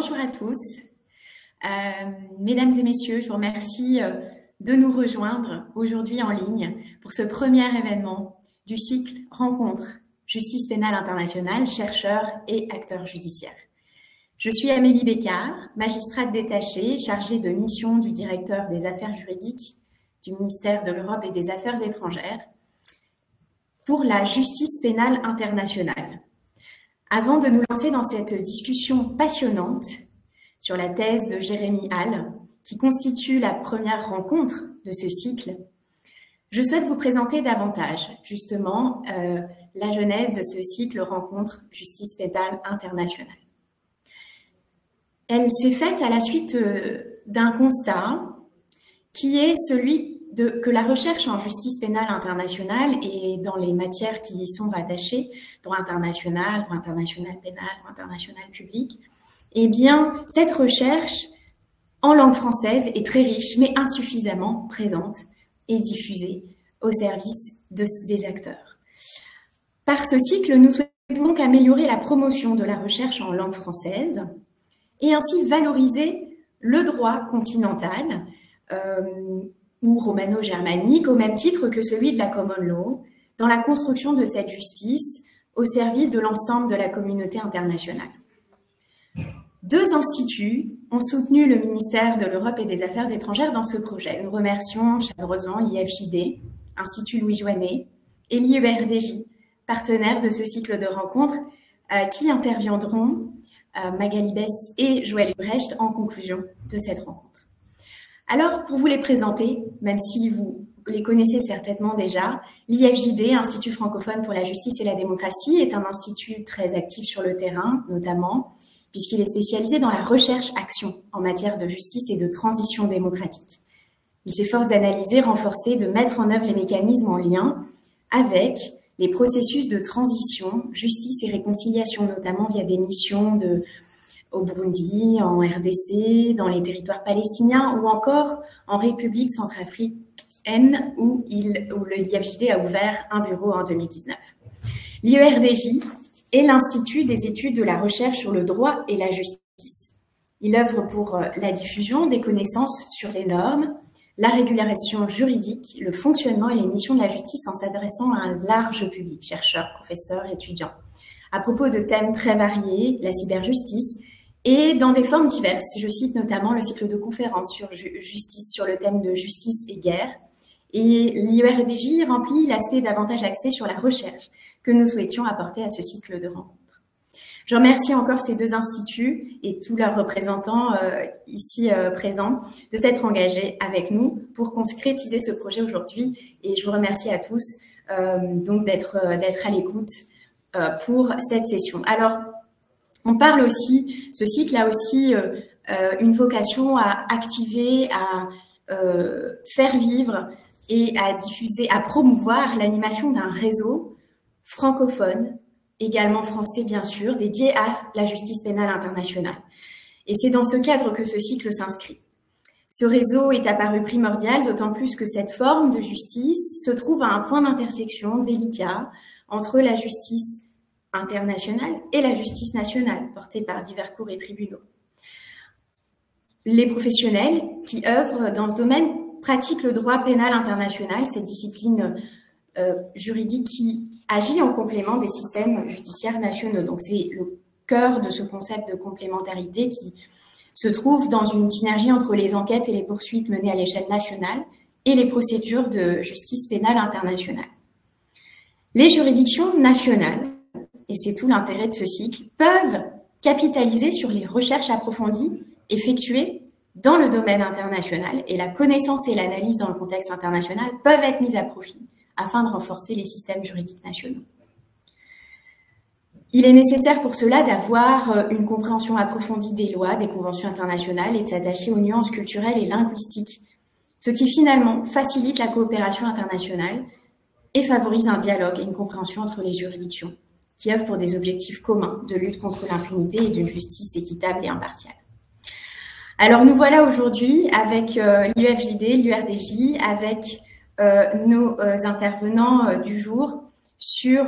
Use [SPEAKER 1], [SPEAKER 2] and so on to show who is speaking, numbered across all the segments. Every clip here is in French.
[SPEAKER 1] Bonjour à tous. Mesdames et messieurs, je vous remercie de nous rejoindre aujourd'hui en ligne pour ce premier événement du cycle Rencontres, Justice pénale internationale, chercheurs et acteurs judiciaires. Je suis Amélie Bécard, magistrate détachée, chargée de mission du directeur des affaires juridiques du ministère de l'Europe et des Affaires étrangères pour la justice pénale internationale. Avant de nous lancer dans cette discussion passionnante sur la thèse de Jérémy Hall, qui constitue la première rencontre de ce cycle, je souhaite vous présenter davantage, justement, la genèse de ce cycle Rencontre Justice pénale internationale. Elle s'est faite à la suite d'un constat qui est celui que la recherche en justice pénale internationale et dans les matières qui y sont rattachées, droit international pénal, droit international public, eh bien, cette recherche en langue française est très riche, mais insuffisamment présente et diffusée au service des acteurs. Par ce cycle, nous souhaitons donc améliorer la promotion de la recherche en langue française et ainsi valoriser le droit continental ou romano-germanique au même titre que celui de la common law dans la construction de cette justice au service de l'ensemble de la communauté internationale. Deux instituts ont soutenu le ministère de l'Europe et des Affaires étrangères dans ce projet. Nous remercions chaleureusement l'IFJD, Institut Louis Joinet, et l'IERDJ, partenaires de ce cycle de rencontres qui interviendront, Magali Best et Joël Ubrecht, en conclusion de cette rencontre. Alors, pour vous les présenter, même si vous les connaissez certainement déjà, l'IFJD, Institut francophone pour la justice et la démocratie, est un institut très actif sur le terrain, notamment, puisqu'il est spécialisé dans la recherche-action en matière de justice et de transition démocratique. Il s'efforce d'analyser, renforcer, de mettre en œuvre les mécanismes en lien avec les processus de transition, justice et réconciliation, notamment via des missions au Burundi, en RDC, dans les territoires palestiniens ou encore en République centrafricaine où l'IFJD a ouvert un bureau en 2019. L'IERDJ est l'Institut des études de la recherche sur le droit et la justice. Il œuvre pour la diffusion des connaissances sur les normes, la régulation juridique, le fonctionnement et les missions de la justice en s'adressant à un large public, chercheurs, professeurs, étudiants, à propos de thèmes très variés, la cyberjustice, et dans des formes diverses. Je cite notamment le cycle de conférences sur justice, sur le thème de justice et guerre. Et l'IERDJ remplit l'aspect davantage axé sur la recherche que nous souhaitions apporter à ce cycle de rencontres. Je remercie encore ces deux instituts et tous leurs représentants ici présents de s'être engagés avec nous pour concrétiser ce projet aujourd'hui. Et je vous remercie à tous donc d'être à l'écoute pour cette session. Alors, on parle aussi, ce cycle a aussi une vocation à activer, à faire vivre et à diffuser, à promouvoir l'animation d'un réseau francophone, également français bien sûr, dédié à la justice pénale internationale. Et c'est dans ce cadre que ce cycle s'inscrit. Ce réseau est apparu primordial, d'autant plus que cette forme de justice se trouve à un point d'intersection délicat entre la justice internationale et la justice nationale, portée par divers cours et tribunaux. Les professionnels qui œuvrent dans ce domaine pratiquent le droit pénal international, cette discipline juridique qui agit en complément des systèmes judiciaires nationaux. Donc c'est le cœur de ce concept de complémentarité qui se trouve dans une synergie entre les enquêtes et les poursuites menées à l'échelle nationale et les procédures de justice pénale internationale. Les juridictions nationales, et c'est tout l'intérêt de ce cycle, peuvent capitaliser sur les recherches approfondies effectuées dans le domaine international et la connaissance et l'analyse dans le contexte international peuvent être mises à profit afin de renforcer les systèmes juridiques nationaux. Il est nécessaire pour cela d'avoir une compréhension approfondie des lois, des conventions internationales et de s'attacher aux nuances culturelles et linguistiques, ce qui finalement facilite la coopération internationale et favorise un dialogue et une compréhension entre les juridictions qui œuvrent pour des objectifs communs de lutte contre l'impunité et d'une justice équitable et impartiale. Alors nous voilà aujourd'hui avec l'IEFJD, l'IERDJ, avec nos intervenants du jour sur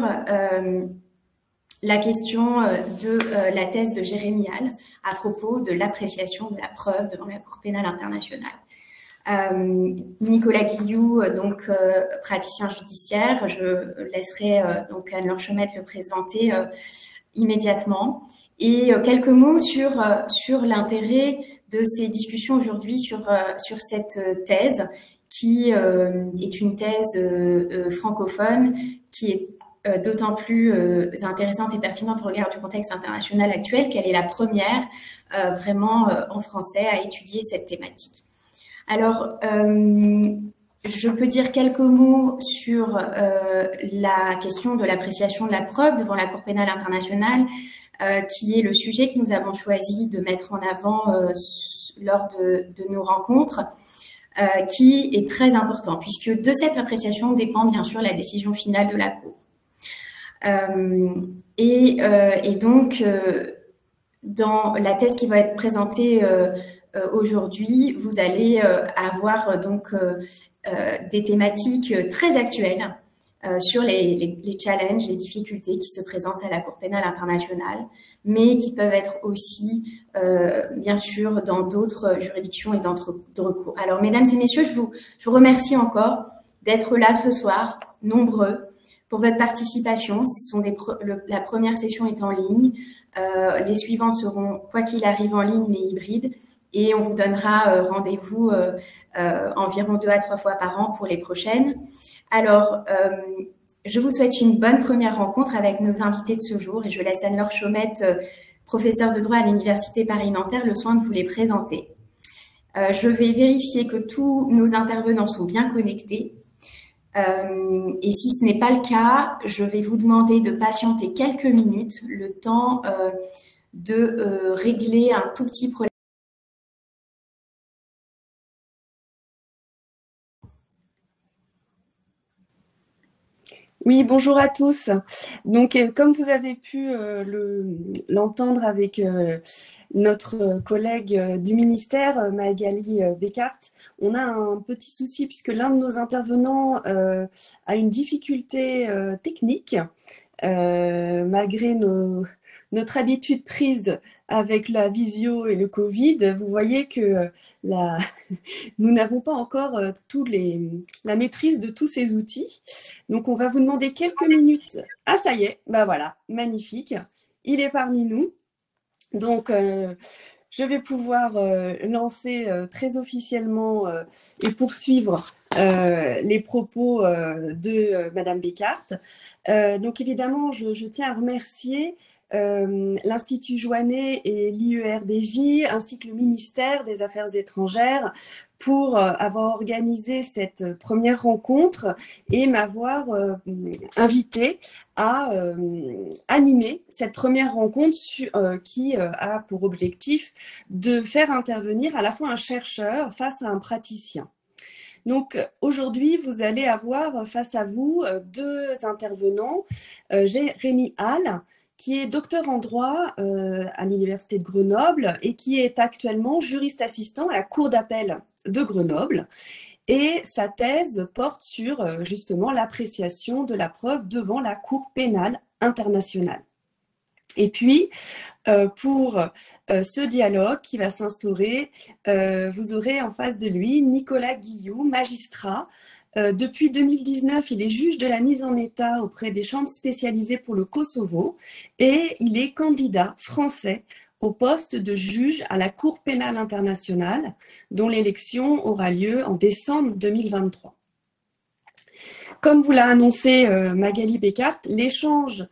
[SPEAKER 1] la question de la thèse de Jérémy Hall à propos de l'appréciation de la preuve devant la Cour pénale internationale. Nicolas Guilloux, donc praticien judiciaire, je laisserai donc Anne-Laure Chaumette le présenter immédiatement. Et quelques mots sur l'intérêt de ces discussions aujourd'hui sur cette thèse qui est une thèse francophone qui est d'autant plus intéressante et pertinente au regard du contexte international actuel qu'elle est la première vraiment en français à étudier cette thématique. Alors, je peux dire quelques mots sur la question de l'appréciation de la preuve devant la Cour pénale internationale, qui est le sujet que nous avons choisi de mettre en avant lors de nos rencontres, qui est très important, puisque de cette appréciation dépend bien sûr la décision finale de la Cour. Et donc, dans la thèse qui va être présentée aujourd'hui, vous allez avoir donc des thématiques très actuelles sur les challenges, les difficultés qui se présentent à la Cour pénale internationale, mais qui peuvent être aussi, bien sûr, dans d'autres juridictions et d'autres recours. Alors, mesdames et messieurs, je vous remercie encore d'être là ce soir, nombreux, pour votre participation. La première session est en ligne. Les suivantes seront, quoi qu'il arrive, en ligne, mais hybrides. Et on vous donnera rendez-vous environ 2 à 3 fois par an pour les prochaines. Alors, je vous souhaite une bonne première rencontre avec nos invités de ce jour et je laisse Anne-Laure Chaumette, professeure de droit à l'Université Paris-Nanterre, le soin de vous les présenter. Je vais vérifier que tous nos intervenants sont bien connectés. Et si ce n'est pas le cas, je vais vous demander de patienter quelques minutes, le temps de régler un tout petit problème.
[SPEAKER 2] Oui, bonjour à tous. Donc, comme vous avez pu l'entendre avec notre collègue du ministère, Magali Bécart, on a un petit souci puisque l'un de nos intervenants a une difficulté technique, malgré notre habitude prise avec la visio et le Covid. Vous voyez que nous n'avons pas encore la maîtrise de tous ces outils. Donc, on va vous demander quelques minutes. Ah, ça y est, bah voilà, magnifique. Il est parmi nous. Donc, je vais pouvoir lancer très officiellement et poursuivre les propos de Madame Bécart. Donc, évidemment, je tiens à remercier l'Institut Joannet et l'IERDJ, ainsi que le ministère des Affaires étrangères pour avoir organisé cette première rencontre et m'avoir invité à animer cette première rencontre qui a pour objectif de faire intervenir à la fois un chercheur face à un praticien. Donc aujourd'hui, vous allez avoir face à vous 2 intervenants, Jérémy Hall, qui est docteur en droit à l'Université de Grenoble et qui est actuellement juriste assistant à la Cour d'appel de Grenoble. Et sa thèse porte sur justement l'appréciation de la preuve devant la Cour pénale internationale. Et puis, pour ce dialogue qui va s'instaurer, vous aurez en face de lui Nicolas Guilloux, magistrat. Depuis 2019, il est juge de la mise en état auprès des chambres spécialisées pour le Kosovo et il est candidat français au poste de juge à la Cour pénale internationale, dont l'élection aura lieu en décembre 2023. Comme vous l'a annoncé Magali Bécart, l'échange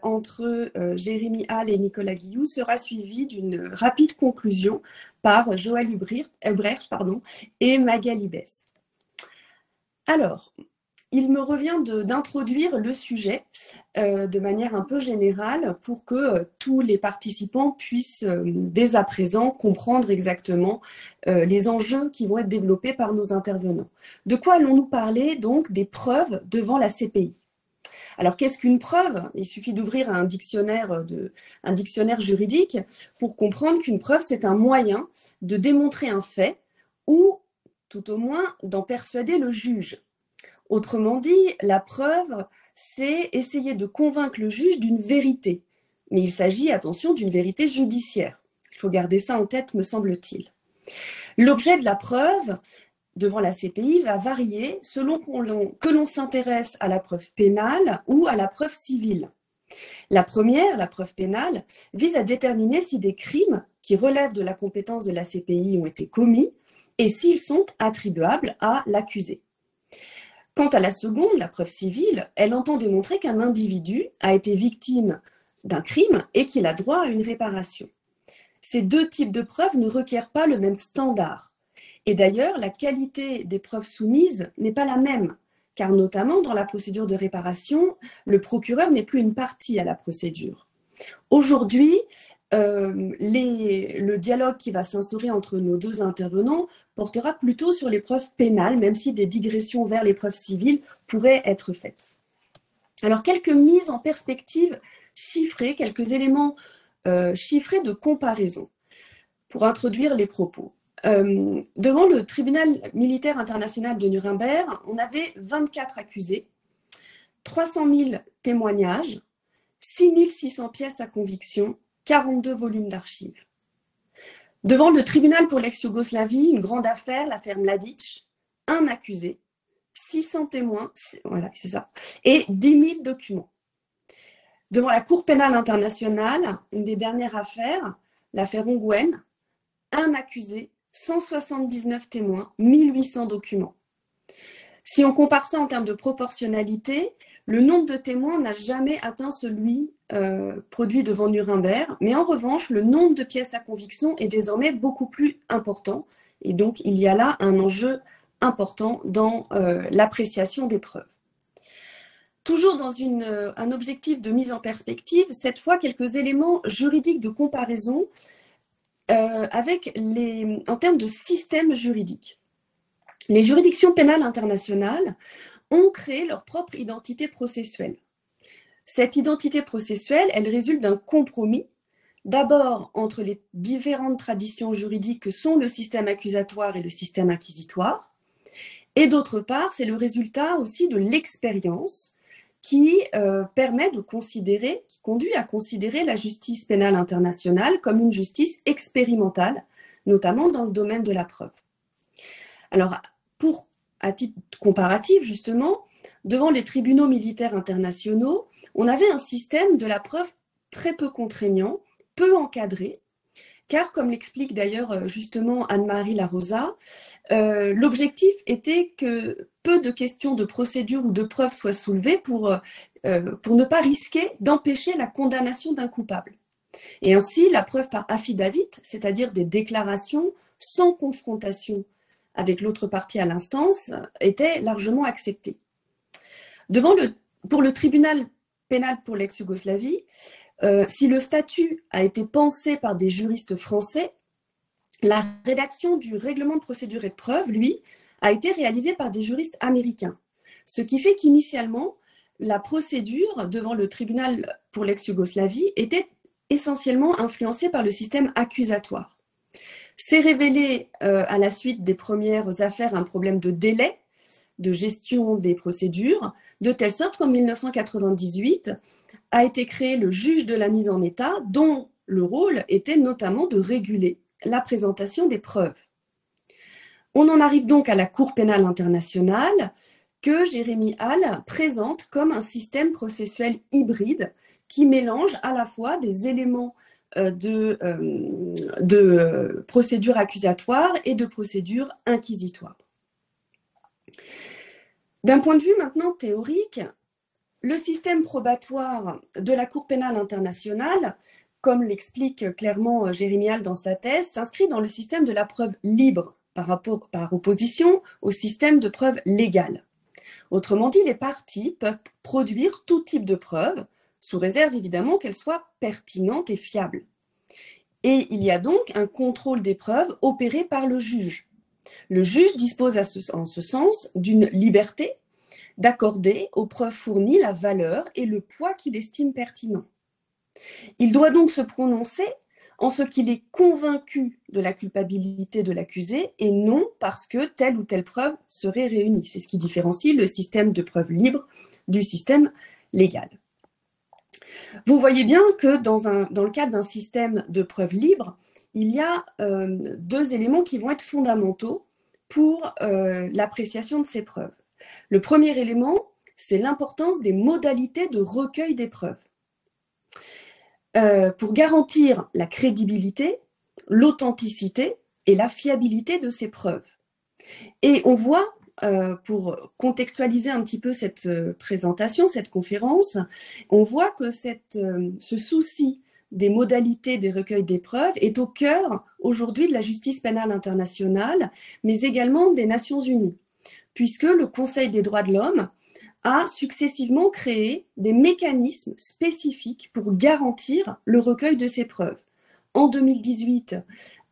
[SPEAKER 2] entre Jérémy Hall et Nicolas Guilloux sera suivi d'une rapide conclusion par Joël Hebrecht et Magali Bess. Alors, il me revient d'introduire le sujet de manière un peu générale pour que tous les participants puissent dès à présent comprendre exactement les enjeux qui vont être développés par nos intervenants. De quoi allons-nous parler donc? Des preuves devant la CPI. Alors, qu'est-ce qu'une preuve? Il suffit d'ouvrir un dictionnaire juridique pour comprendre qu'une preuve, c'est un moyen de démontrer un fait ou, tout au moins, d'en persuader le juge. Autrement dit, la preuve, c'est essayer de convaincre le juge d'une vérité. Mais il s'agit, attention, d'une vérité judiciaire. Il faut garder ça en tête, me semble-t-il. L'objet de la preuve devant la CPI va varier selon que l'on s'intéresse à la preuve pénale ou à la preuve civile. La première, la preuve pénale, vise à déterminer si des crimes qui relèvent de la compétence de la CPI ont été commis et s'ils sont attribuables à l'accusé. Quant à la seconde, la preuve civile, elle entend démontrer qu'un individu a été victime d'un crime et qu'il a droit à une réparation. Ces deux types de preuves ne requièrent pas le même standard. Et d'ailleurs, la qualité des preuves soumises n'est pas la même, car notamment dans la procédure de réparation, le procureur n'est plus une partie à la procédure. Aujourd'hui, le dialogue qui va s'instaurer entre nos deux intervenants portera plutôt sur les preuves pénales, même si des digressions vers les preuves civiles pourraient être faites. Alors, quelques mises en perspective chiffrées, quelques éléments chiffrés de comparaison pour introduire les propos. Devant le tribunal militaire international de Nuremberg, on avait 24 accusés, 300 000 témoignages, 6 600 pièces à conviction, 42 volumes d'archives. Devant le tribunal pour l'ex-Yougoslavie, une grande affaire, l'affaire Mladic, un accusé, 600 témoins, voilà, c'est ça, et 10 000 documents. Devant la Cour pénale internationale, une des dernières affaires, l'affaire Ongwen, un accusé, 179 témoins, 1800 documents. Si on compare ça en termes de proportionnalité, le nombre de témoins n'a jamais atteint celui produit devant Nuremberg, mais en revanche, le nombre de pièces à conviction est désormais beaucoup plus important. Et donc, il y a là un enjeu important dans l'appréciation des preuves. Toujours dans un objectif de mise en perspective, cette fois quelques éléments juridiques de comparaison en termes de système juridique. Les juridictions pénales internationales ont créé leur propre identité processuelle. Cette identité processuelle, elle résulte d'un compromis, d'abord entre les différentes traditions juridiques que sont le système accusatoire et le système inquisitoire, et d'autre part, c'est le résultat aussi de l'expérience qui conduit à considérer la justice pénale internationale comme une justice expérimentale, notamment dans le domaine de la preuve. Alors, à titre comparatif, justement, devant les tribunaux militaires internationaux, on avait un système de la preuve très peu contraignant, peu encadré, car, comme l'explique d'ailleurs justement Anne-Marie Larosa, l'objectif était que peu de questions de procédure ou de preuve soient soulevées pour ne pas risquer d'empêcher la condamnation d'un coupable. Et ainsi, la preuve par affidavit, c'est-à-dire des déclarations sans confrontation avec l'autre partie à l'instance, était largement acceptée. Pour le tribunal pénal pour l'ex-Yougoslavie, si le statut a été pensé par des juristes français, la rédaction du règlement de procédure et de preuve, lui, a été réalisée par des juristes américains. Ce qui fait qu'initialement, la procédure devant le tribunal pour l'ex-Yougoslavie était essentiellement influencée par le système accusatoire. C'est révélé à la suite des premières affaires un problème de délai, de gestion des procédures, de telle sorte qu'en 1998 a été créé le juge de la mise en état, dont le rôle était notamment de réguler la présentation des preuves. On en arrive donc à la Cour pénale internationale que Jérémy Hall présente comme un système processuel hybride qui mélange à la fois des éléments de procédure accusatoire et de procédure inquisitoire. D'un point de vue maintenant théorique, le système probatoire de la Cour pénale internationale, comme l'explique clairement Jérémy Hall dans sa thèse, s'inscrit dans le système de la preuve libre par opposition au système de preuve légale. Autrement dit, les parties peuvent produire tout type de preuve, sous réserve évidemment qu'elles soient pertinentes et fiables. Et il y a donc un contrôle des preuves opéré par le juge. Le juge dispose en ce sens d'une liberté d'accorder aux preuves fournies la valeur et le poids qu'il estime pertinent. Il doit donc se prononcer en ce qu'il est convaincu de la culpabilité de l'accusé et non parce que telle ou telle preuve serait réunie. C'est ce qui différencie le système de preuve libre du système légal. Vous voyez bien que dans le cadre d'un système de preuve libre, il y a deux éléments qui vont être fondamentaux pour l'appréciation de ces preuves. Le premier élément, c'est l'importance des modalités de recueil des preuves. Pour garantir la crédibilité, l'authenticité et la fiabilité de ces preuves. Et on voit, pour contextualiser un petit peu cette présentation, cette conférence, on voit que ce souci des modalités des recueils des preuves est au cœur aujourd'hui de la justice pénale internationale, mais également des Nations Unies, puisque le Conseil des droits de l'homme a successivement créé des mécanismes spécifiques pour garantir le recueil de ces preuves. En 2018,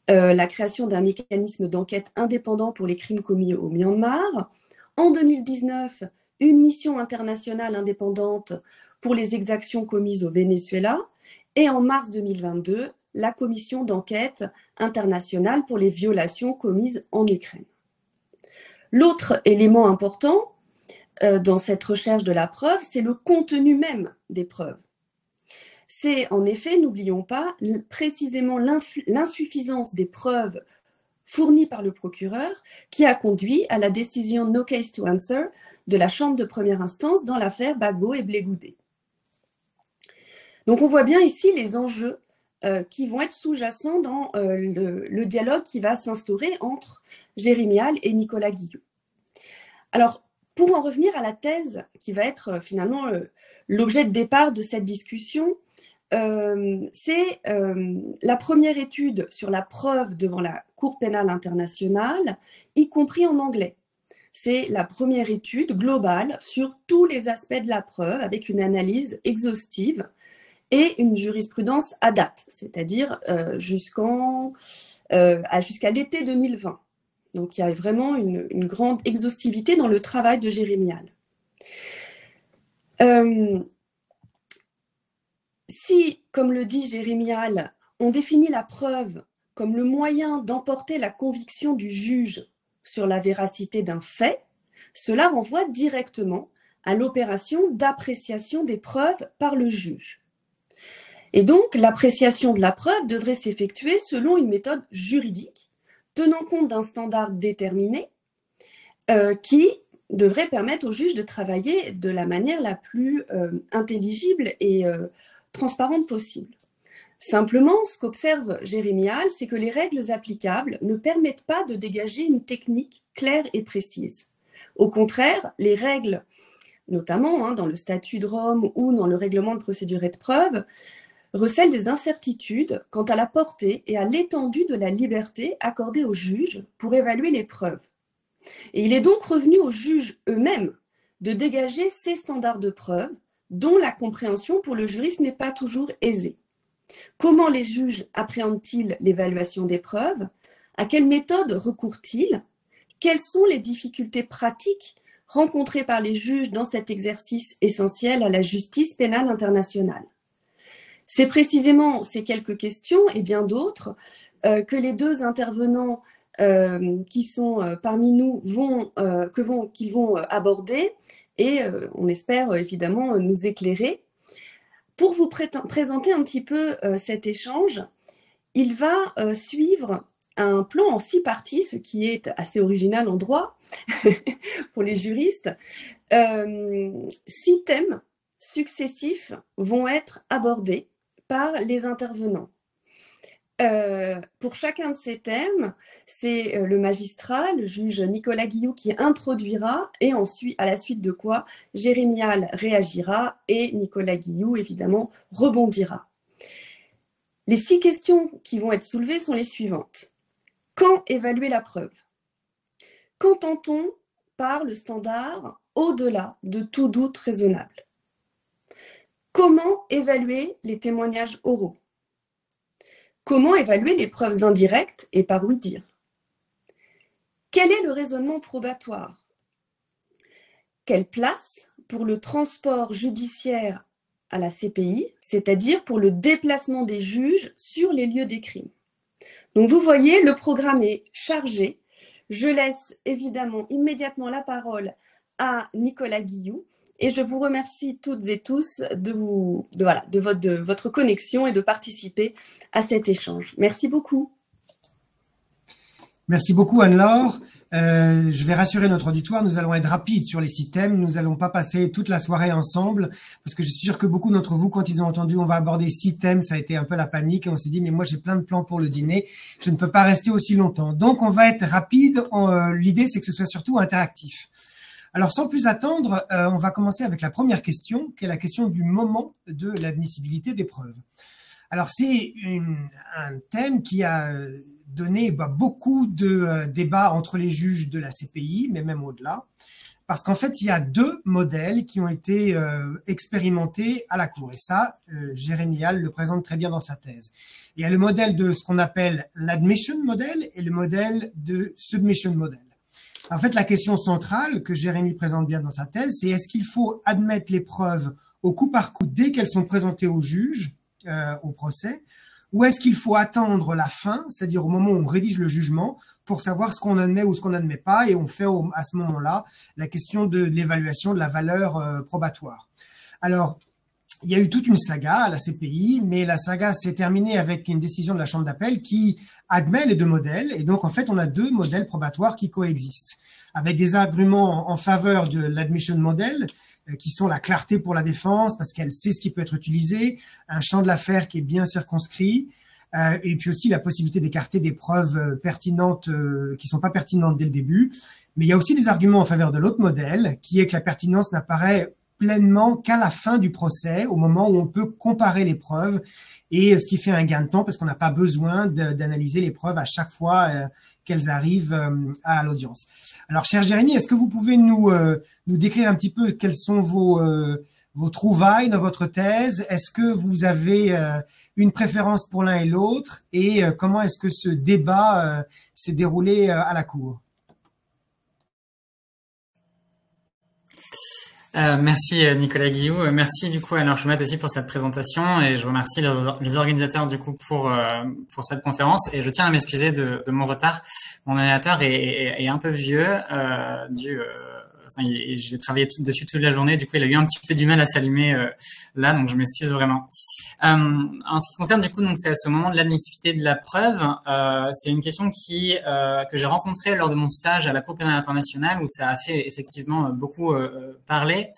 [SPEAKER 2] la création d'un mécanisme d'enquête indépendant pour les crimes commis au Myanmar. En 2019, une mission internationale indépendante pour les exactions commises au Venezuela. Et en mars 2022, la commission d'enquête internationale pour les violations commises en Ukraine. L'autre élément important dans cette recherche de la preuve, c'est le contenu même des preuves. C'est en effet, n'oublions pas, précisément l'insuffisance des preuves fournies par le procureur qui a conduit à la décision no case to answer de la Chambre de première instance dans l'affaire Gbagbo et Blé Goudé. Donc on voit bien ici les enjeux qui vont être sous-jacents dans le dialogue qui va s'instaurer entre Jérémy Hall et Nicolas Guillou. Alors, pour en revenir à la thèse qui va être finalement l'objet de départ de cette discussion, c'est la première étude sur la preuve devant la Cour pénale internationale, y compris en anglais. C'est la première étude globale sur tous les aspects de la preuve avec une analyse exhaustive et une jurisprudence à date, c'est-à-dire jusqu'à l'été 2020. Donc, il y a vraiment une grande exhaustivité dans le travail de Jérémy Hall. Si, comme le dit Jérémy Hall, on définit la preuve comme le moyen d'emporter la conviction du juge sur la véracité d'un fait, cela renvoie directement à l'opération d'appréciation des preuves par le juge. Et donc, l'appréciation de la preuve devrait s'effectuer selon une méthode juridique, tenant compte d'un standard déterminé qui devrait permettre au juge de travailler de la manière la plus intelligible et transparente possible. Simplement, ce qu'observe Jérémy Hall, c'est que les règles applicables ne permettent pas de dégager une technique claire et précise. Au contraire, les règles, notamment dans le statut de Rome ou dans le règlement de procédure et de preuve, recèlent des incertitudes quant à la portée et à l'étendue de la liberté accordée aux juges pour évaluer les preuves. Et il est donc revenu aux juges eux-mêmes de dégager ces standards de preuve dont la compréhension pour le juriste n'est pas toujours aisée. Comment les juges appréhendent-ils l'évaluation des preuves? À quelle méthode recourent-ils? Quelles sont les difficultés pratiques rencontrées par les juges dans cet exercice essentiel à la justice pénale internationale? C'est précisément ces quelques questions et bien d'autres que les deux intervenants qui sont parmi nous qu'ils vont aborder et on espère évidemment nous éclairer. Pour vous présenter un petit peu cet échange, il va suivre un plan en 6 parties, ce qui est assez original en droit pour les juristes. 6 thèmes successifs vont être abordés par les intervenants. Pour chacun de ces thèmes, c'est le magistrat, le juge Nicolas Guillou qui introduira et ensuite, à la suite de quoi Jérémy Hall réagira et Nicolas Guillou, évidemment, rebondira. Les 6 questions qui vont être soulevées sont les suivantes. Quand évaluer la preuve? Qu'entend-on par le standard au-delà de tout doute raisonnable? Comment évaluer les témoignages oraux? Comment évaluer les preuves indirectes et par oui dire? Quel est le raisonnement probatoire? Quelle place pour le transport judiciaire à la CPI, c'est-à-dire pour le déplacement des juges sur les lieux des crimes. Donc vous voyez, le programme est chargé. Je laisse évidemment immédiatement la parole à Nicolas Guilloux et je vous remercie toutes et tous de votre connexion et de participer à cet échange. Merci beaucoup.
[SPEAKER 3] Merci beaucoup Anne-Laure. Je vais rassurer notre auditoire, nous allons être rapides sur les 6 thèmes. Nous n'allons pas passer toute la soirée ensemble parce que je suis sûr que beaucoup d'entre vous, quand ils ont entendu on va aborder 6 thèmes, ça a été un peu la panique et on s'est dit mais moi j'ai plein de plans pour le dîner, je ne peux pas rester aussi longtemps. Donc on va être rapide. L'idée c'est que ce soit surtout interactif. Alors sans plus attendre, on va commencer avec la première question qui est la question du moment de l'admissibilité des preuves. Alors c'est un thème qui a donné beaucoup de débats entre les juges de la CPI, mais même au-delà, parce qu'en fait, il y a 2 modèles qui ont été expérimentés à la Cour. Et ça, Jérémy Hall le présente très bien dans sa thèse. Il y a le modèle de ce qu'on appelle l'admission model et le modèle de submission model. En fait, la question centrale que Jérémy présente bien dans sa thèse, c'est est-ce qu'il faut admettre les preuves au coup par coup dès qu'elles sont présentées au juge, au procès, ou est-ce qu'il faut attendre la fin, c'est-à-dire au moment où on rédige le jugement, pour savoir ce qu'on admet ou ce qu'on n'admet pas, et on fait à ce moment-là la question de l'évaluation de la valeur probatoire. Alors, il y a eu toute une saga à la CPI, mais la saga s'est terminée avec une décision de la Chambre d'appel qui admet les 2 modèles, et donc en fait on a 2 modèles probatoires qui coexistent, avec des arguments en faveur de l'admission model, qui sont la clarté pour la défense, parce qu'elle sait ce qui peut être utilisé, un champ de l'affaire qui est bien circonscrit, et puis aussi la possibilité d'écarter des preuves pertinentes qui sont pas pertinentes dès le début. Mais il y a aussi des arguments en faveur de l'autre modèle, qui est que la pertinence n'apparaît pleinement qu'à la fin du procès, au moment où on peut comparer les preuves, et ce qui fait un gain de temps, parce qu'on n'a pas besoin d'analyser les preuves à chaque fois qu'elles arrivent à l'audience. Alors, cher Jérémy, est-ce que vous pouvez nous décrire un petit peu quelles sont vos trouvailles dans votre thèse? Est-ce que vous avez une préférence pour l'un et l'autre? Et comment est-ce que ce débat s'est déroulé à la Cour?
[SPEAKER 4] Merci Nicolas Guilloux. Merci du coup à Archimède aussi pour cette présentation et je remercie les organisateurs du coup pour cette conférence et je tiens à m'excuser de mon retard. Mon ordinateur est un peu vieux j'ai travaillé dessus toute la journée, du coup il a eu un petit peu du mal à s'allumer là, donc je m'excuse vraiment. En ce qui concerne du coup donc c'est à ce moment de l'admissibilité de la preuve, c'est une question que j'ai rencontrée lors de mon stage à la Cour pénale internationale où ça a fait effectivement beaucoup parler.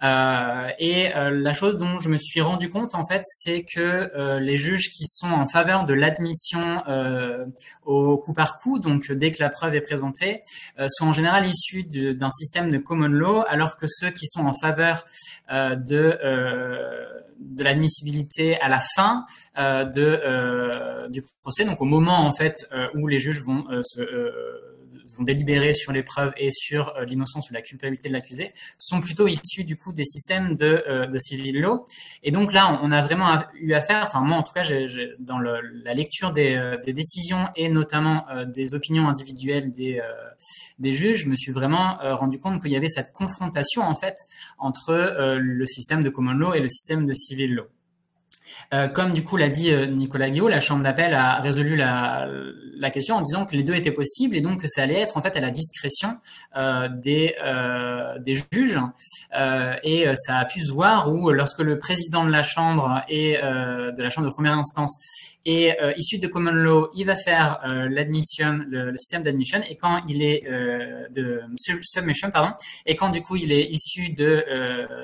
[SPEAKER 4] La chose dont je me suis rendu compte en fait, c'est que les juges qui sont en faveur de l'admission au coup par coup, donc dès que la preuve est présentée, sont en général issus d'un système de common law, alors que ceux qui sont en faveur de l'admissibilité à la fin du procès, donc au moment en fait où les juges vont délibérer sur les preuves et sur l'innocence ou la culpabilité de l'accusé, sont plutôt issus du coup des systèmes de civil law. Et donc là, on a vraiment eu affaire, enfin moi en tout cas, dans la lecture des décisions et notamment des opinions individuelles des juges, je me suis vraiment rendu compte qu'il y avait cette confrontation en fait entre le système de common law et le système de civil law. Comme du coup l'a dit Nicolas Guilloux, la Chambre d'appel a résolu la question en disant que les 2 étaient possibles et donc que ça allait être en fait à la discrétion des juges. Et ça a pu se voir où lorsque le président de la Chambre et de la Chambre de première instance est issu de common law, il va faire l'admission, le système d'admission, et quand il est de submission, pardon, et quand du coup il est issu de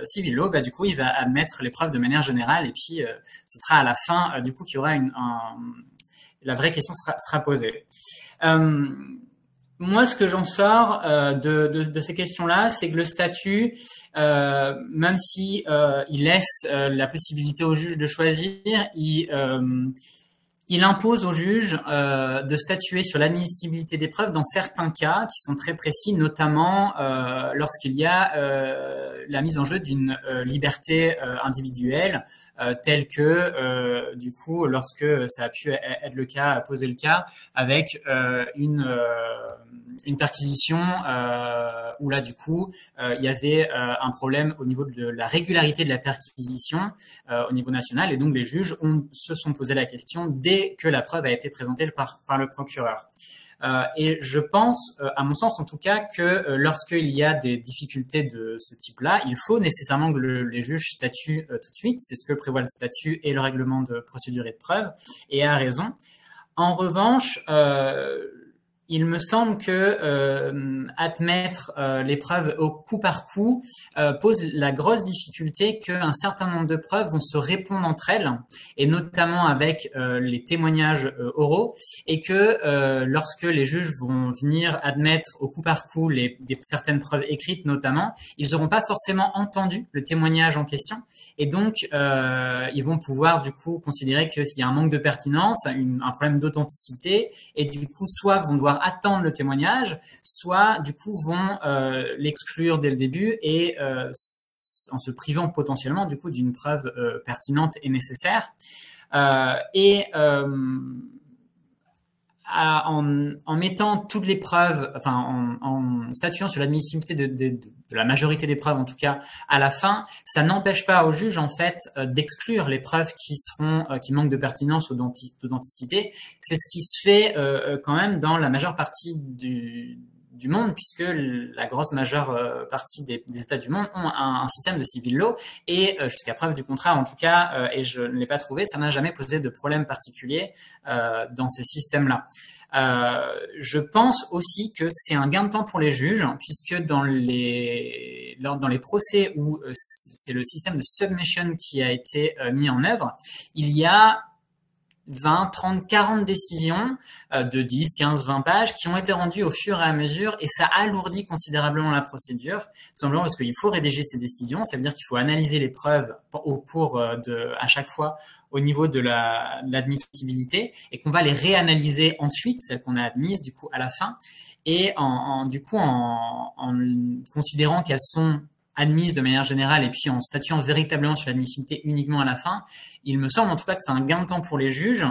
[SPEAKER 4] civil law, bah du coup il va admettre les preuves de manière générale, et puis ce sera à la fin du coup qu'il y aura la vraie question sera posée. Moi, ce que j'en sors de ces questions-là, c'est que le statut, même si il laisse la possibilité au juge de choisir, il impose au juge de statuer sur l'admissibilité des preuves dans certains cas qui sont très précis, notamment lorsqu'il y a la mise en jeu d'une liberté individuelle, telle que du coup, lorsque ça a pu être le cas, poser le cas, avec une une perquisition où là, du coup, il y avait un problème au niveau de la régularité de la perquisition au niveau national. Et donc, les juges se sont posé la question dès que la preuve a été présentée par le procureur. Et je pense, à mon sens en tout cas, que lorsqu'il y a des difficultés de ce type-là, il faut nécessairement que les juges statuent tout de suite. C'est ce que prévoit le statut et le règlement de procédure et de preuve, et à raison. En revanche, il me semble que admettre les preuves au coup par coup pose la grosse difficulté qu'un certain nombre de preuves vont se répondre entre elles, et notamment avec les témoignages oraux, et que lorsque les juges vont venir admettre au coup par coup certaines preuves écrites notamment, ils n'auront pas forcément entendu le témoignage en question, et donc ils vont pouvoir du coup considérer qu'il y a un manque de pertinence, un problème d'authenticité, et du coup soit vont devoir attendre le témoignage, soit du coup vont l'exclure dès le début et en se privant potentiellement du coup d'une preuve pertinente et nécessaire. En mettant toutes les preuves, enfin en statuant sur l'admissibilité de la majorité des preuves en tout cas à la fin, ça n'empêche pas au juge en fait d'exclure les preuves qui manquent de pertinence ou d'authenticité. C'est ce qui se fait quand même dans la majeure partie du monde, puisque la grosse majeure partie des États du monde ont un système de civil law, et jusqu'à preuve du contraire en tout cas, et je ne l'ai pas trouvé, ça n'a jamais posé de problème particulier dans ces systèmes-là. Je pense aussi que c'est un gain de temps pour les juges, puisque dans les procès où c'est le système de submission qui a été mis en œuvre, il y a 20, 30, 40 décisions de 10, 15, 20 pages qui ont été rendues au fur et à mesure, et ça alourdit considérablement la procédure, tout simplement parce qu'il faut rédiger ces décisions. Ça veut dire qu'il faut analyser les preuves au cours à chaque fois au niveau de l'admissibilité, et qu'on va les réanalyser ensuite, celles qu'on a admises du coup à la fin, et en considérant qu'elles sont admises de manière générale et puis en statuant véritablement sur l'admissibilité uniquement à la fin, il me semble en tout cas que c'est un gain de temps pour les juges,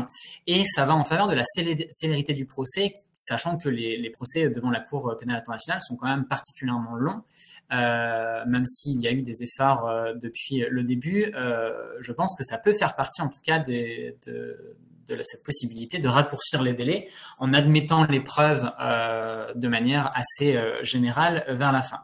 [SPEAKER 4] et ça va en faveur de la célérité du procès, sachant que les procès devant la Cour pénale internationale sont quand même particulièrement longs, même s'il y a eu des efforts depuis le début. Je pense que ça peut faire partie en tout cas de cette possibilité de raccourcir les délais en admettant les preuves de manière assez générale vers la fin.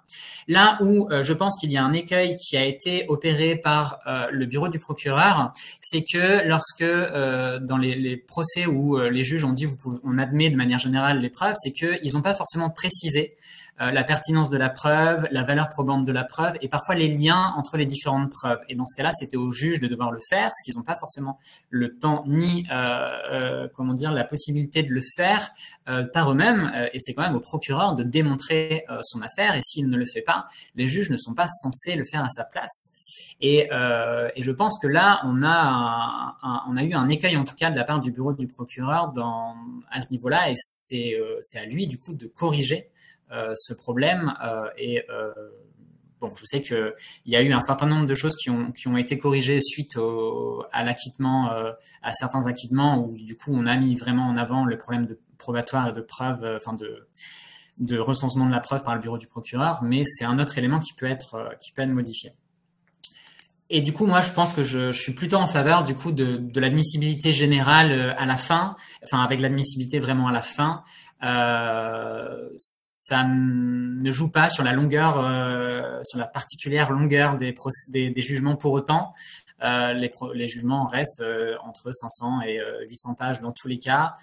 [SPEAKER 4] Là où je pense qu'il y a un écueil qui a été opéré par le bureau du procureur, c'est que lorsque dans les procès où les juges ont dit on admet de manière générale les preuves, c'est qu'ils n'ont pas forcément précisé la pertinence de la preuve, la valeur probante de la preuve, et parfois les liens entre les différentes preuves. Et dans ce cas-là, c'était aux juges de devoir le faire, ce qu'ils n'ont pas forcément le temps ni la possibilité de le faire par eux-mêmes. Et c'est quand même au procureur de démontrer son affaire. Et s'il ne le fait pas, les juges ne sont pas censés le faire à sa place. Et je pense que là, on a eu un écueil en tout cas de la part du bureau du procureur à ce niveau-là, et c'est à lui du coup de corriger ce problème. Bon, je sais qu'il y a eu un certain nombre de choses qui ont été corrigées suite à l'acquittement, à certains acquittements où du coup on a mis vraiment en avant le problème de probatoire et de preuve, de recensement de la preuve par le bureau du procureur, mais c'est un autre élément qui peut être modifié. Et du coup, moi, je pense que je suis plutôt en faveur du coup de l'admissibilité générale à la fin, enfin avec l'admissibilité vraiment à la fin. Ça ne joue pas sur la longueur, sur la particulière longueur des jugements pour autant. Les jugements restent entre 500 et 800 pages dans tous les cas.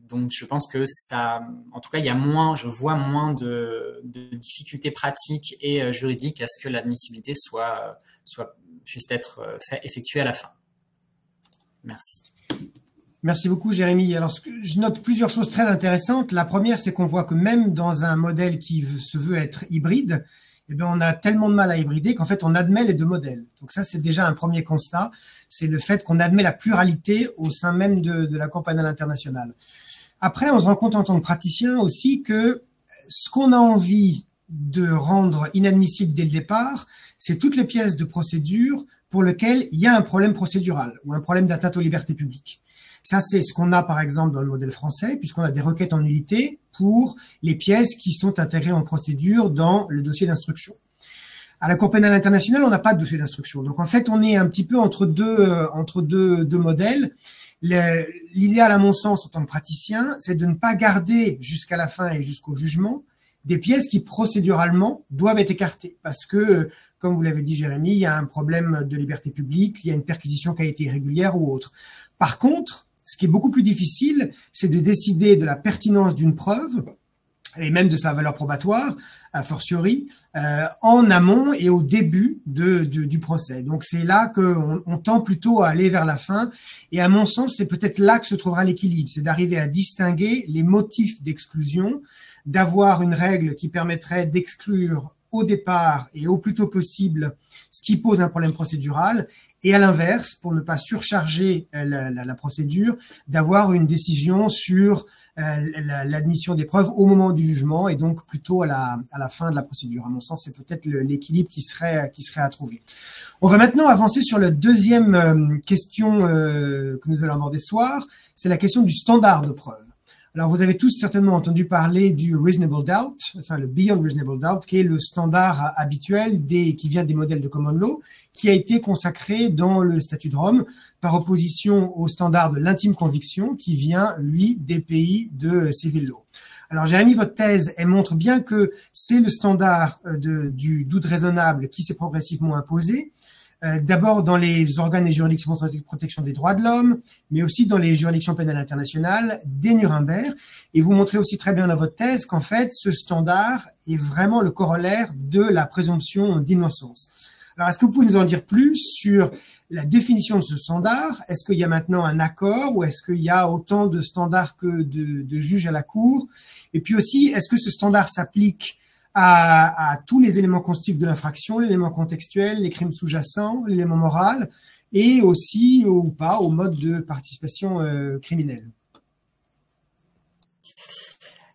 [SPEAKER 4] Donc, je pense que ça, en tout cas, je vois moins de difficultés pratiques et juridiques à ce que l'admissibilité puisse être effectuée à la fin. Merci.
[SPEAKER 3] Merci beaucoup, Jérémy. Alors, je note plusieurs choses très intéressantes. La première, c'est qu'on voit que même dans un modèle qui se veut être hybride, eh bien, on a tellement de mal à hybrider qu'en fait, on admet les deux modèles. Donc ça, c'est déjà un premier constat. C'est le fait qu'on admet la pluralité au sein même de la Cour pénale internationale. Après, on se rend compte en tant que praticien aussi que ce qu'on a envie de rendre inadmissible dès le départ, c'est toutes les pièces de procédure pour lesquelles il y a un problème procédural ou un problème d'atteinte aux libertés publiques. Ça, c'est ce qu'on a par exemple dans le modèle français, puisqu'on a des requêtes en nullité pour les pièces qui sont intégrées en procédure dans le dossier d'instruction. À la Cour pénale internationale, on n'a pas de dossier d'instruction. Donc, en fait, on est un petit peu entre deux modèles. L'idéal, à mon sens, en tant que praticien, c'est de ne pas garder jusqu'à la fin et jusqu'au jugement des pièces qui, procéduralement, doivent être écartées. Parce que, comme vous l'avez dit, Jérémy, il y a un problème de liberté publique, il y a une perquisition qui a été irrégulière ou autre. Par contre, ce qui est beaucoup plus difficile, c'est de décider de la pertinence d'une preuve et même de sa valeur probatoire, a fortiori, en amont et au début du procès. Donc c'est là qu'on tend plutôt à aller vers la fin. Et à mon sens, c'est peut-être là que se trouvera l'équilibre, c'est d'arriver à distinguer les motifs d'exclusion, d'avoir une règle qui permettrait d'exclure au départ et au plus tôt possible ce qui pose un problème procédural, et à l'inverse, pour ne pas surcharger la procédure, d'avoir une décision sur l'admission des preuves au moment du jugement et donc plutôt à la fin de la procédure. À mon sens, c'est peut-être l'équilibre qui serait à trouver. On va maintenant avancer sur la deuxième question que nous allons aborder ce soir, c'est la question du standard de preuve. Alors, vous avez tous certainement entendu parler du reasonable doubt, enfin le beyond reasonable doubt, qui est le standard habituel qui vient des modèles de common law, qui a été consacré dans le statut de Rome par opposition au standard de l'intime conviction, qui vient, lui, des pays de civil law. Alors, Jérémy, votre thèse, elle montre bien que c'est le standard du doute raisonnable qui s'est progressivement imposé, d'abord dans les organes et juridictions de protection des droits de l'homme, mais aussi dans les juridictions pénales internationales des Nuremberg. Et vous montrez aussi très bien dans votre thèse qu'en fait, ce standard est vraiment le corollaire de la présomption d'innocence. Alors, est-ce que vous pouvez nous en dire plus sur la définition de ce standard? Est-ce qu'il y a maintenant un accord ou est-ce qu'il y a autant de standards que de juges à la Cour? Et puis aussi, est-ce que ce standard s'applique à tous les éléments constitutifs de l'infraction, l'élément contextuel, les crimes sous-jacents, l'élément moral, et aussi, ou pas, au mode de participation criminelle?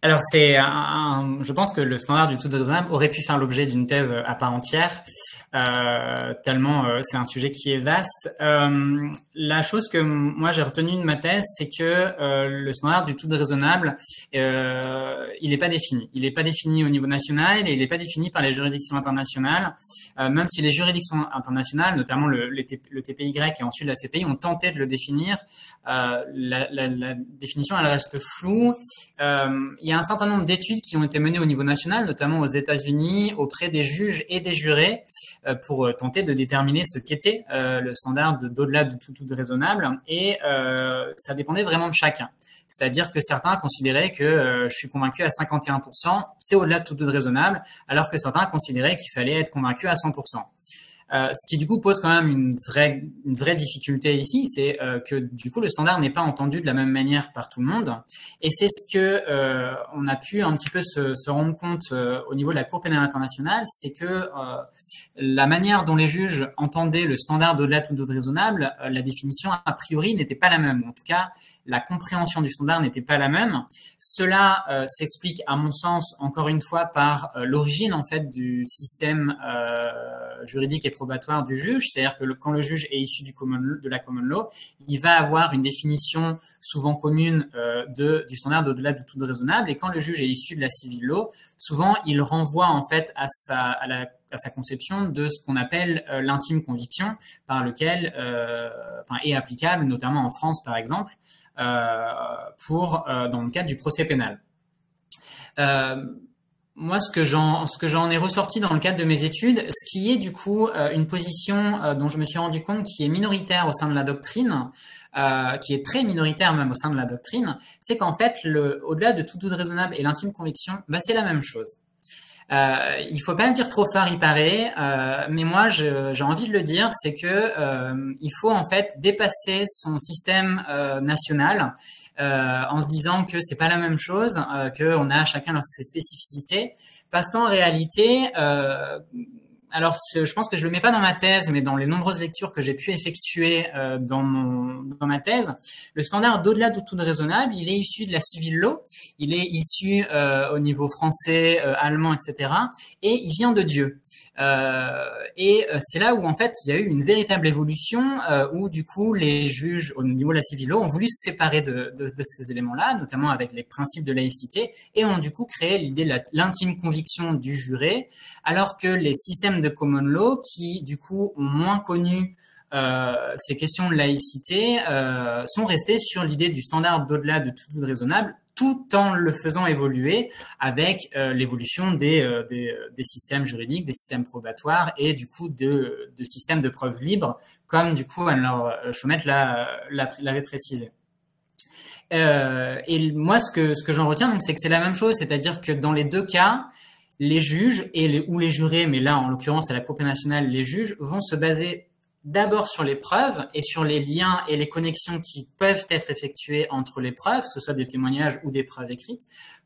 [SPEAKER 4] Alors, je pense que le standard du tout raisonnable aurait pu faire l'objet d'une thèse à part entière, tellement c'est un sujet qui est vaste. La chose que moi j'ai retenue de ma thèse, c'est que le standard du tout raisonnable, il n'est pas défini. Il n'est pas défini au niveau national et il n'est pas défini par les juridictions internationales, même si les juridictions internationales, notamment le TPY et ensuite la CPI, ont tenté de le définir. La définition, elle reste floue. Il y a un certain nombre d'études qui ont été menées au niveau national, notamment aux États-Unis, auprès des juges et des jurés, pour tenter de déterminer ce qu'était le standard d'au-delà de tout raisonnable. Et ça dépendait vraiment de chacun. C'est-à-dire que certains considéraient que je suis convaincu à 51%, c'est au-delà de tout raisonnable, alors que certains considéraient qu'il fallait être convaincu à 100%. Ce qui du coup pose quand même une vraie difficulté ici, c'est que du coup le standard n'est pas entendu de la même manière par tout le monde, et c'est ce que on a pu un petit peu se rendre compte au niveau de la Cour pénale internationale, c'est que la manière dont les juges entendaient le standard d'au-delà de tout raisonnable, la définition a priori n'était pas la même, en tout cas la compréhension du standard n'était pas la même. Cela s'explique, à mon sens, encore une fois, par l'origine en fait du système juridique et probatoire du juge. C'est-à-dire que quand le juge est issu de la common law, il va avoir une définition souvent commune du standard d'au-delà de tout raisonnable. Et quand le juge est issu de la civil law, souvent il renvoie en fait à sa conception de ce qu'on appelle l'intime conviction, par lequel est applicable, notamment en France par exemple, dans le cadre du procès pénal. Moi, ce que j'en ai ressorti dans le cadre de mes études, ce qui est du coup une position dont je me suis rendu compte qui est minoritaire au sein de la doctrine, qui est très minoritaire même au sein de la doctrine, c'est qu'en fait, au-delà de tout doute raisonnable et l'intime conviction, c'est la même chose. Il faut pas le dire trop fort, il paraît, mais moi j'ai envie de le dire, c'est que il faut en fait dépasser son système national en se disant que c'est pas la même chose, que on a chacun ses spécificités, parce qu'en réalité, à alors, je pense que je le mets pas dans ma thèse, mais dans les nombreuses lectures que j'ai pu effectuer dans ma thèse, le standard d'au-delà de tout raisonnable, il est issu de la civil law, il est issu au niveau français, allemand, etc. Et il vient de Dieu. C'est là où en fait il y a eu une véritable évolution où du coup les juges au niveau de la civil law ont voulu se séparer de ces éléments-là, notamment avec les principes de laïcité, et ont du coup créé l'idée de l'intime conviction du juré, alors que les systèmes de common law qui du coup ont moins connu ces questions de laïcité sont restés sur l'idée du standard d'au-delà de tout raisonnable, tout en le faisant évoluer avec l'évolution des systèmes juridiques, des systèmes probatoires et du coup de systèmes de preuves libres, comme du coup Anne-Laure Chaumette l'avait précisé. Et moi, ce que j'en retiens, donc, c'est que c'est la même chose, c'est-à-dire que dans les deux cas, les juges ou les jurés, mais là en l'occurrence à la Cour pénale nationale, les juges vont se baser d'abord sur les preuves et sur les liens et les connexions qui peuvent être effectuées entre les preuves, que ce soit des témoignages ou des preuves écrites,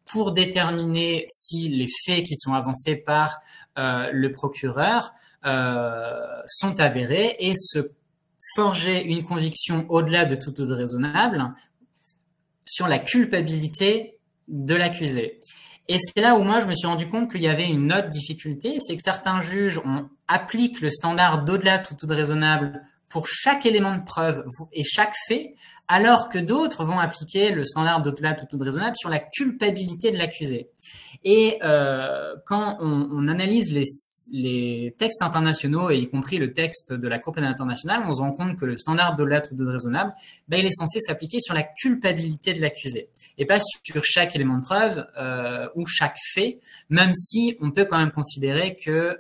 [SPEAKER 4] pour déterminer si les faits qui sont avancés par le procureur sont avérés et se forger une conviction au-delà de tout doute raisonnable sur la culpabilité de l'accusé. Et c'est là où moi, je me suis rendu compte qu'il y avait une autre difficulté, c'est que certains juges appliquent le standard d'au-delà de tout doute raisonnable pour chaque élément de preuve et chaque fait, alors que d'autres vont appliquer le standard d'au-delà de tout doute raisonnable sur la culpabilité de l'accusé. Et quand on analyse les textes internationaux, et y compris le texte de la Cour pénale internationale, on se rend compte que le standard d'au-delà de tout doute raisonnable, il est censé s'appliquer sur la culpabilité de l'accusé, et pas sur chaque élément de preuve ou chaque fait, même si on peut quand même considérer que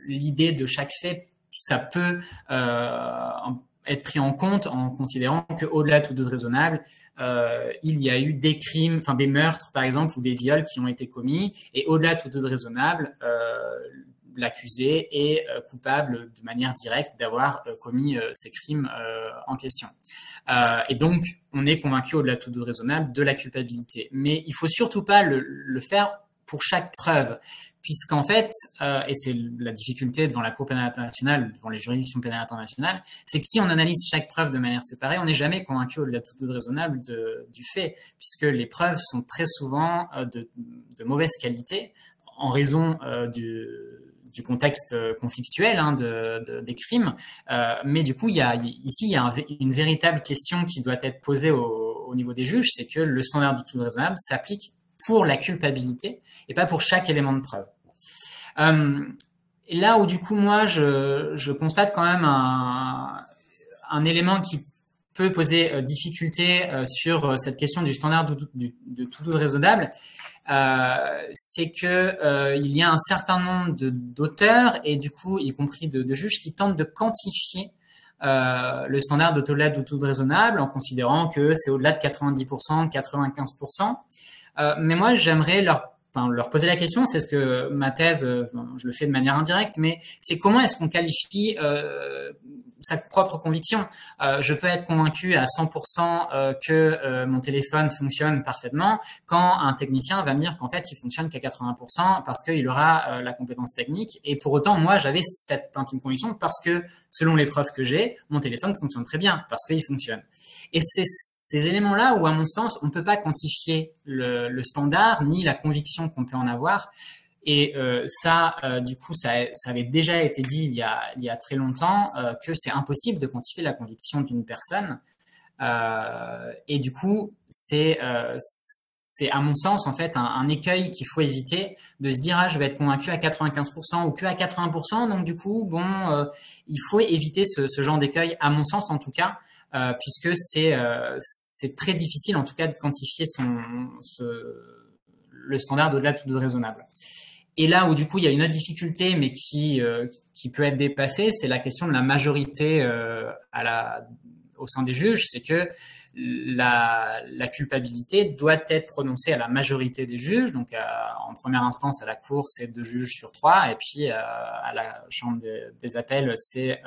[SPEAKER 4] l'idée de chaque fait, ça peut être pris en compte en considérant qu'au-delà de tout doute raisonnable, il y a eu des crimes, enfin des meurtres par exemple, ou des viols qui ont été commis, et au-delà de tout doute raisonnable, l'accusé est coupable de manière directe d'avoir commis ces crimes en question. Et donc, on est convaincu au-delà de tout doute raisonnable de la culpabilité. Mais il faut surtout pas le faire pour chaque preuve, puisqu'en fait, et c'est la difficulté devant la Cour pénale internationale, devant les juridictions pénales internationales, c'est que si on analyse chaque preuve de manière séparée, on n'est jamais convaincu au-delà de tout doute raisonnable du fait, puisque les preuves sont très souvent de mauvaise qualité en raison du contexte conflictuel des crimes. Mais du coup, ici, il y a une véritable question qui doit être posée au niveau des juges, c'est que le standard du tout doute raisonnable s'applique pour la culpabilité et pas pour chaque élément de preuve. Et là où du coup moi je constate quand même un élément qui peut poser difficulté sur cette question du standard de tout doute raisonnable, c'est que il y a un certain nombre d'auteurs et du coup y compris de juges qui tentent de quantifier le standard d'au-delà de tout doute raisonnable en considérant que c'est au-delà de 90%, 95%. Mais moi, j'aimerais leur poser la question, c'est ce que ma thèse, je le fais de manière indirecte, mais c'est comment est-ce qu'on qualifie sa propre conviction. Je peux être convaincu à 100% que mon téléphone fonctionne parfaitement quand un technicien va me dire qu'en fait, il fonctionne qu'à 80% parce qu'il aura la compétence technique. Et pour autant, moi, j'avais cette intime conviction parce que, selon les preuves que j'ai, mon téléphone fonctionne très bien parce qu'il fonctionne. Et c'est ces éléments-là où, à mon sens, on ne peut pas quantifier le standard ni la conviction qu'on peut en avoir. Et du coup, ça avait déjà été dit il y a très longtemps que c'est impossible de quantifier la conviction d'une personne. Et du coup, c'est à mon sens en fait un écueil qu'il faut éviter, de se dire je vais être convaincu à 95% ou que à 80%. Donc du coup, il faut éviter ce genre d'écueil, à mon sens en tout cas, puisque c'est très difficile en tout cas de quantifier le standard au-delà de tout doute raisonnable. Et là où du coup il y a une autre difficulté, mais qui peut être dépassée, c'est la question de la majorité au sein des juges. C'est que la culpabilité doit être prononcée à la majorité des juges. Donc en première instance à la Cour, c'est 2 juges sur 3, et puis à la Chambre des appels, c'est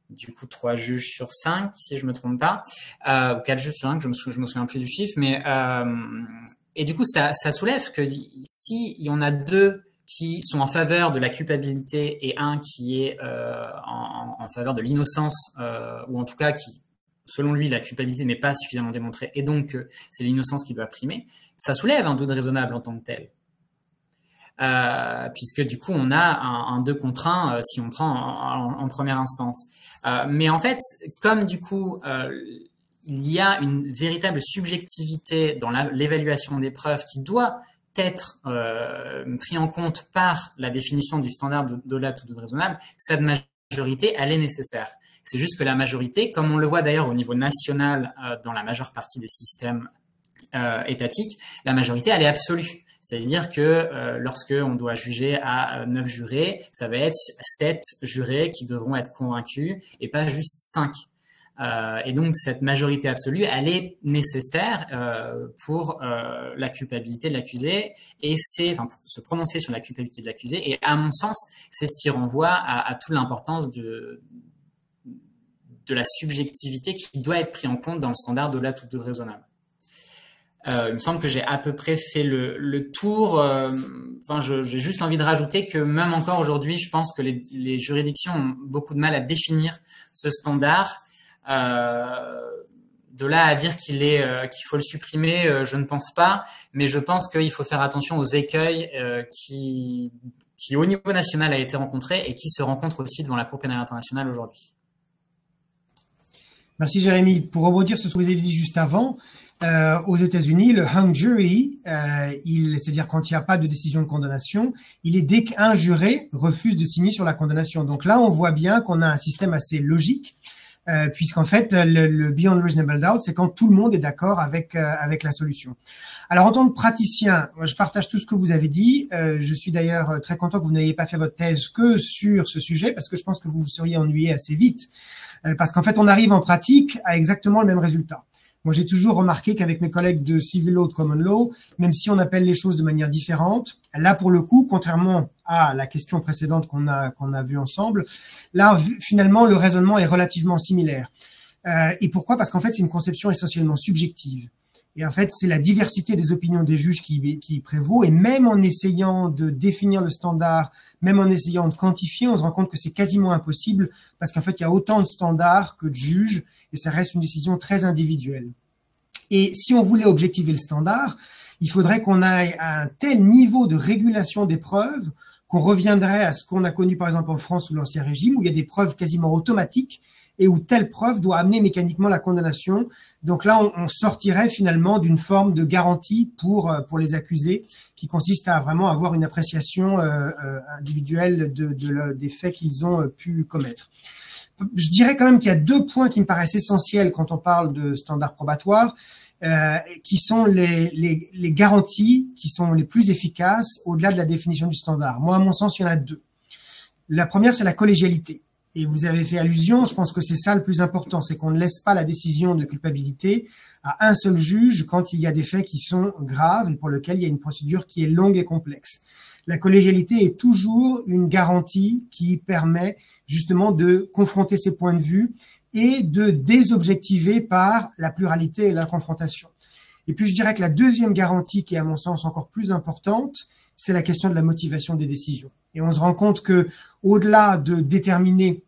[SPEAKER 4] du coup 3 juges sur 5, si je me trompe pas, ou 4 juges sur 5, je me souviens plus du chiffre, mais et du coup, ça soulève que si on a 2 qui sont en faveur de la culpabilité et un qui est en faveur de l'innocence, ou en tout cas qui, selon lui, la culpabilité n'est pas suffisamment démontrée et donc c'est l'innocence qui doit primer, ça soulève un doute raisonnable en tant que tel. Puisque du coup, on a un 2 contre 1 si on prend en première instance. Mais en fait, comme du coup, il y a une véritable subjectivité dans l'évaluation des preuves qui doit être pris en compte par la définition du standard de la tout doute raisonnable, cette majorité, elle est nécessaire. C'est juste que la majorité, comme on le voit d'ailleurs au niveau national dans la majeure partie des systèmes étatiques, la majorité, elle est absolue. C'est-à-dire que lorsque on doit juger à 9 jurés, ça va être 7 jurés qui devront être convaincus et pas juste 5. Et donc, cette majorité absolue, elle est nécessaire pour la culpabilité de l'accusé et pour se prononcer sur la culpabilité de l'accusé. Et à mon sens, c'est ce qui renvoie à toute l'importance de la subjectivité qui doit être prise en compte dans le standard de la toute doute raisonnable. Il me semble que j'ai à peu près fait le tour. J'ai juste envie de rajouter que même encore aujourd'hui, je pense que les juridictions ont beaucoup de mal à définir ce standard. De là à dire qu'il faut le supprimer, je ne pense pas, mais je pense qu'il faut faire attention aux écueils qui au niveau national a été rencontré et qui se rencontrent aussi devant la Cour pénale internationale aujourd'hui.
[SPEAKER 3] Merci Jérémy. Pour rebondir sur ce que vous avez dit juste avant, aux États-Unis, le hung jury, c'est-à-dire quand il n'y a pas de décision de condamnation, il est dès qu'un juré refuse de signer sur la condamnation. Donc là, on voit bien qu'on a un système assez logique, puisqu'en fait, le beyond reasonable doubt, c'est quand tout le monde est d'accord avec la solution. Alors, en tant que praticien, je partage tout ce que vous avez dit. Je suis d'ailleurs très content que vous n'ayez pas fait votre thèse que sur ce sujet, parce que je pense que vous vous seriez ennuyé assez vite, parce qu'en fait, on arrive en pratique à exactement le même résultat. Moi, j'ai toujours remarqué qu'avec mes collègues de civil law, de common law, même si on appelle les choses de manière différente, là, pour le coup, contrairement à la question précédente qu'on a vue ensemble, là, finalement, le raisonnement est relativement similaire. Et pourquoi? Parce qu'en fait, c'est une conception essentiellement subjective. Et en fait, c'est la diversité des opinions des juges qui prévaut. Et même en essayant de définir le standard, même en essayant de quantifier, on se rend compte que c'est quasiment impossible parce qu'en fait, il y a autant de standards que de juges et ça reste une décision très individuelle. Et si on voulait objectiver le standard, il faudrait qu'on ait un tel niveau de régulation des preuves qu'on reviendrait à ce qu'on a connu par exemple en France sous l'Ancien Régime, où il y a des preuves quasiment automatiques et où telle preuve doit amener mécaniquement la condamnation. Donc là, on sortirait finalement d'une forme de garantie pour les accusés, qui consiste à vraiment avoir une appréciation individuelle des faits qu'ils ont pu commettre. Je dirais quand même qu'il y a 2 points qui me paraissent essentiels quand on parle de standards probatoires, qui sont les garanties qui sont les plus efficaces au-delà de la définition du standard. Moi, à mon sens, il y en a 2. La première, c'est la collégialité. Et vous avez fait allusion, je pense que c'est ça le plus important, c'est qu'on ne laisse pas la décision de culpabilité à un seul juge quand il y a des faits qui sont graves et pour lesquels il y a une procédure qui est longue et complexe. La collégialité est toujours une garantie qui permet justement de confronter ces points de vue et de désobjectiver par la pluralité et la confrontation. Et puis je dirais que la deuxième garantie qui est à mon sens encore plus importante, c'est la question de la motivation des décisions. Et on se rend compte que au-delà de déterminer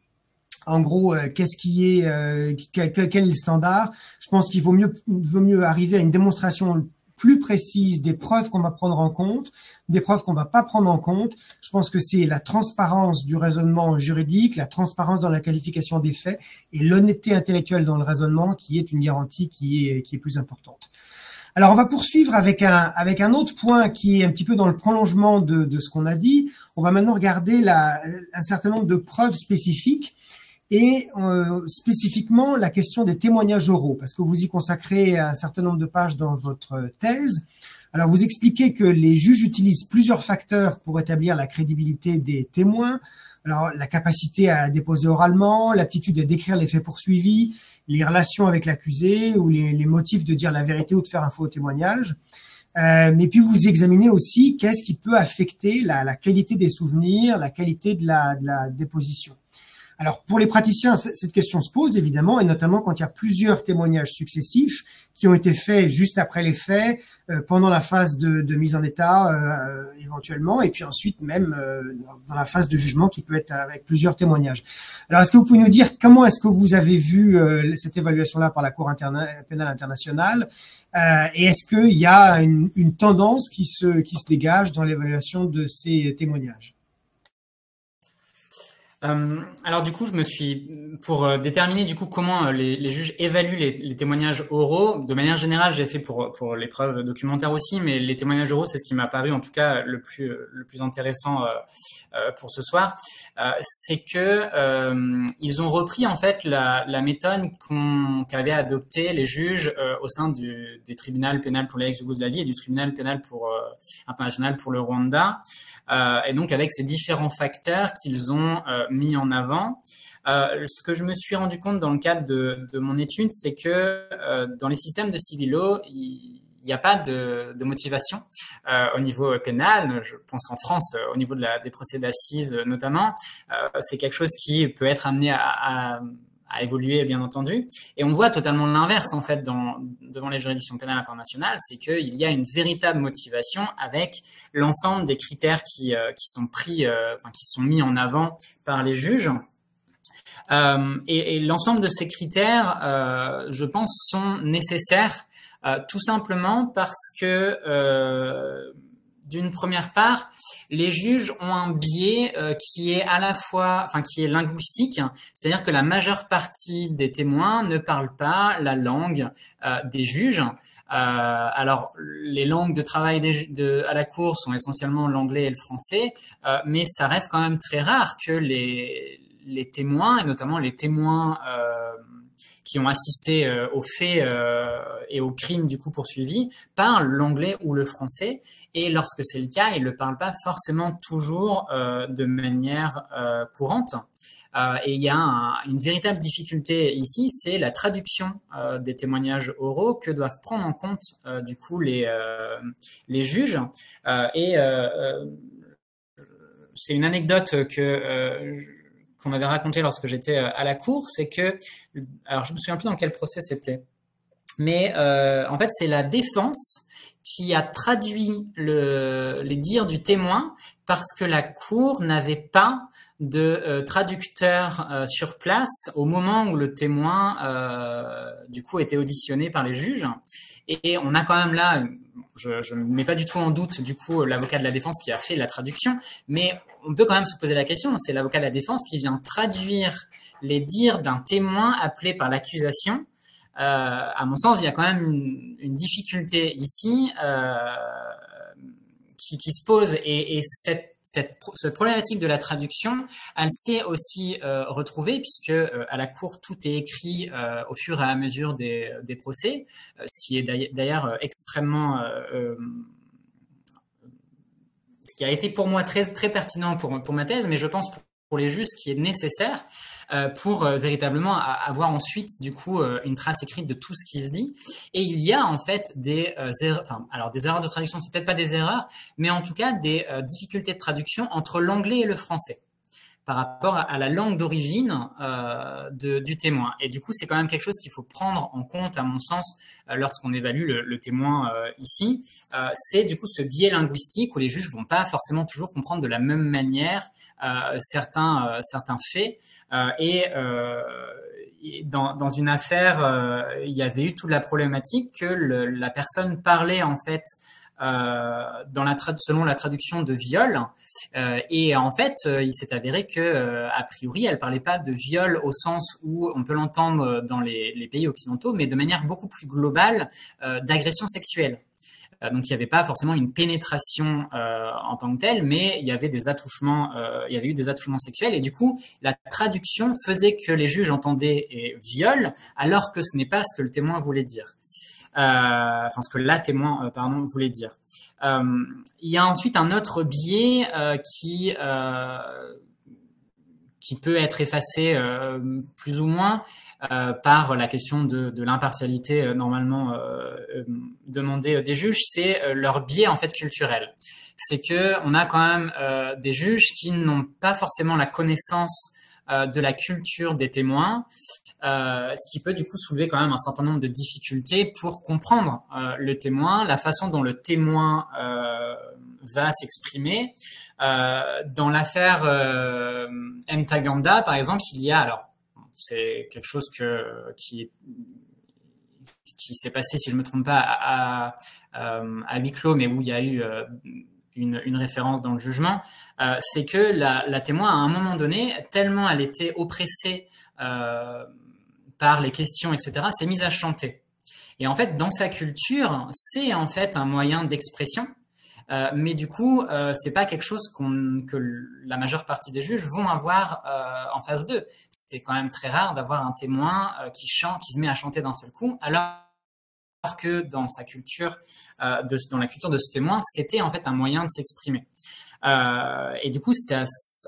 [SPEAKER 3] en gros qu'est-ce qui est quel est le standard, je pense qu'il vaut mieux arriver à une démonstration plus précise des preuves qu'on va prendre en compte, des preuves qu'on va pas prendre en compte. Je pense que c'est la transparence du raisonnement juridique, la transparence dans la qualification des faits et l'honnêteté intellectuelle dans le raisonnement qui est une garantie qui est plus importante. Alors, on va poursuivre avec un autre point qui est un petit peu dans le prolongement de ce qu'on a dit. On va maintenant regarder un certain nombre de preuves spécifiques et spécifiquement la question des témoignages oraux, parce que vous y consacrez un certain nombre de pages dans votre thèse. Alors, vous expliquez que les juges utilisent plusieurs facteurs pour établir la crédibilité des témoins. Alors, la capacité à déposer oralement, l'aptitude à décrire les faits poursuivis, les relations avec l'accusé ou les motifs de dire la vérité ou de faire un faux témoignage. Mais puis, vous examinez aussi qu'est-ce qui peut affecter la qualité des souvenirs, la qualité de la déposition. Alors, pour les praticiens, cette question se pose évidemment, et notamment quand il y a plusieurs témoignages successifs qui ont été faits juste après les faits, pendant la phase de mise en état éventuellement, et puis ensuite même dans la phase de jugement qui peut être avec plusieurs témoignages. Alors, est-ce que vous pouvez nous dire comment est-ce que vous avez vu cette évaluation-là par la Cour pénale internationale, et est-ce qu'il y a une tendance qui se dégage dans l'évaluation de ces témoignages?
[SPEAKER 4] Alors du coup, pour déterminer du coup comment les juges évaluent les témoignages oraux, de manière générale, j'ai fait pour les preuves documentaires aussi, mais les témoignages oraux, c'est ce qui m'a paru en tout cas le plus intéressant pour ce soir. C'est que ils ont repris en fait la méthode qu'avaient adoptée les juges au sein du tribunal pénal pour l'ex-Yougoslavie et du tribunal pénal international pour le Rwanda. Et donc avec ces différents facteurs qu'ils ont mis en avant. Ce que je me suis rendu compte dans le cadre de mon étude, c'est que dans les systèmes de civil law, il n'y a pas de motivation au niveau pénal. Je pense en France, au niveau des procès d'assises notamment, c'est quelque chose qui peut être amené à évoluer, bien entendu. Et on voit totalement l'inverse, en fait, devant les juridictions pénales internationales, c'est qu'il y a une véritable motivation avec l'ensemble des critères qui sont qui sont mis en avant par les juges. Et l'ensemble de ces critères, je pense, sont nécessaires, tout simplement parce que, d'une première part, les juges ont un biais qui est qui est linguistique, c'est-à-dire que la majeure partie des témoins ne parlent pas la langue des juges. Alors, les langues de travail à la Cour sont essentiellement l'anglais et le français, mais ça reste quand même très rare que les témoins, et notamment les témoins qui ont assisté aux faits et aux crimes du coup poursuivis, parlent l'anglais ou le français. Et lorsque c'est le cas, ils ne le parlent pas forcément toujours de manière courante. Et il y a une véritable difficulté ici, c'est la traduction des témoignages oraux que doivent prendre en compte du coup les juges. C'est une anecdote qu'on m'avait racontée lorsque j'étais à la cour, c'est que, alors je me souviens plus dans quel procès c'était, mais en fait c'est la défense qui a traduit les dires du témoin parce que la cour n'avait pas de traducteur sur place au moment où le témoin du coup était auditionné par les juges. Et on a quand même là, je ne mets pas du tout en doute du coup l'avocat de la défense qui a fait la traduction, mais on peut quand même se poser la question, c'est l'avocat de la défense qui vient traduire les dires d'un témoin appelé par l'accusation. À mon sens, il y a quand même une difficulté ici qui se pose, et cette problématique de la traduction, elle s'est aussi retrouvée puisque à la cour tout est écrit au fur et à mesure des procès, ce qui est d'ailleurs extrêmement ce qui a été pour moi très très pertinent pour ma thèse, mais je pense pour les juges, ce qui est nécessaire pour véritablement avoir ensuite du coup une trace écrite de tout ce qui se dit. Et il y a en fait des erreurs, alors des erreurs de traduction, c'est peut-être pas des erreurs, mais en tout cas des difficultés de traduction entre l'anglais et le français par rapport à la langue d'origine du témoin. Et du coup, c'est quand même quelque chose qu'il faut prendre en compte, à mon sens, lorsqu'on évalue le témoin ici. C'est du coup ce biais linguistique où les juges vont pas forcément toujours comprendre de la même manière certains faits. Dans une affaire, il y avait eu toute la problématique que la personne parlait en fait selon la traduction de viol, et en fait il s'est avéré que a priori elle parlait pas de viol au sens où on peut l'entendre dans les pays occidentaux, mais de manière beaucoup plus globale d'agression sexuelle. Donc il n'y avait pas forcément une pénétration en tant que telle, mais il y avait il y avait eu des attouchements sexuels, et du coup la traduction faisait que les juges entendaient viol alors que ce n'est pas ce que le témoin voulait dire. Ce que la témoin voulait dire. Il y a ensuite un autre biais qui peut être effacé plus ou moins par la question de l'impartialité normalement demandée des juges, c'est leur biais en fait culturel. C'est que on a quand même des juges qui n'ont pas forcément la connaissance de la culture des témoins, ce qui peut du coup soulever quand même un certain nombre de difficultés pour comprendre le témoin, la façon dont le témoin va s'exprimer. Dans l'affaire Ntaganda, par exemple, il y a, alors c'est quelque chose qui s'est passé, si je ne me trompe pas, à huis clos, mais où il y a eu une référence dans le jugement, c'est que la témoin, à un moment donné, tellement elle était oppressée par les questions, etc., s'est mise à chanter. Et en fait, dans sa culture, c'est en fait un moyen d'expression, mais du coup, c'est pas quelque chose que la majeure partie des juges vont avoir en face d'eux. C'était quand même très rare d'avoir un témoin qui chante, qui se met à chanter d'un seul coup, alors que dans sa culture, dans la culture de ce témoin, c'était en fait un moyen de s'exprimer. Et du coup,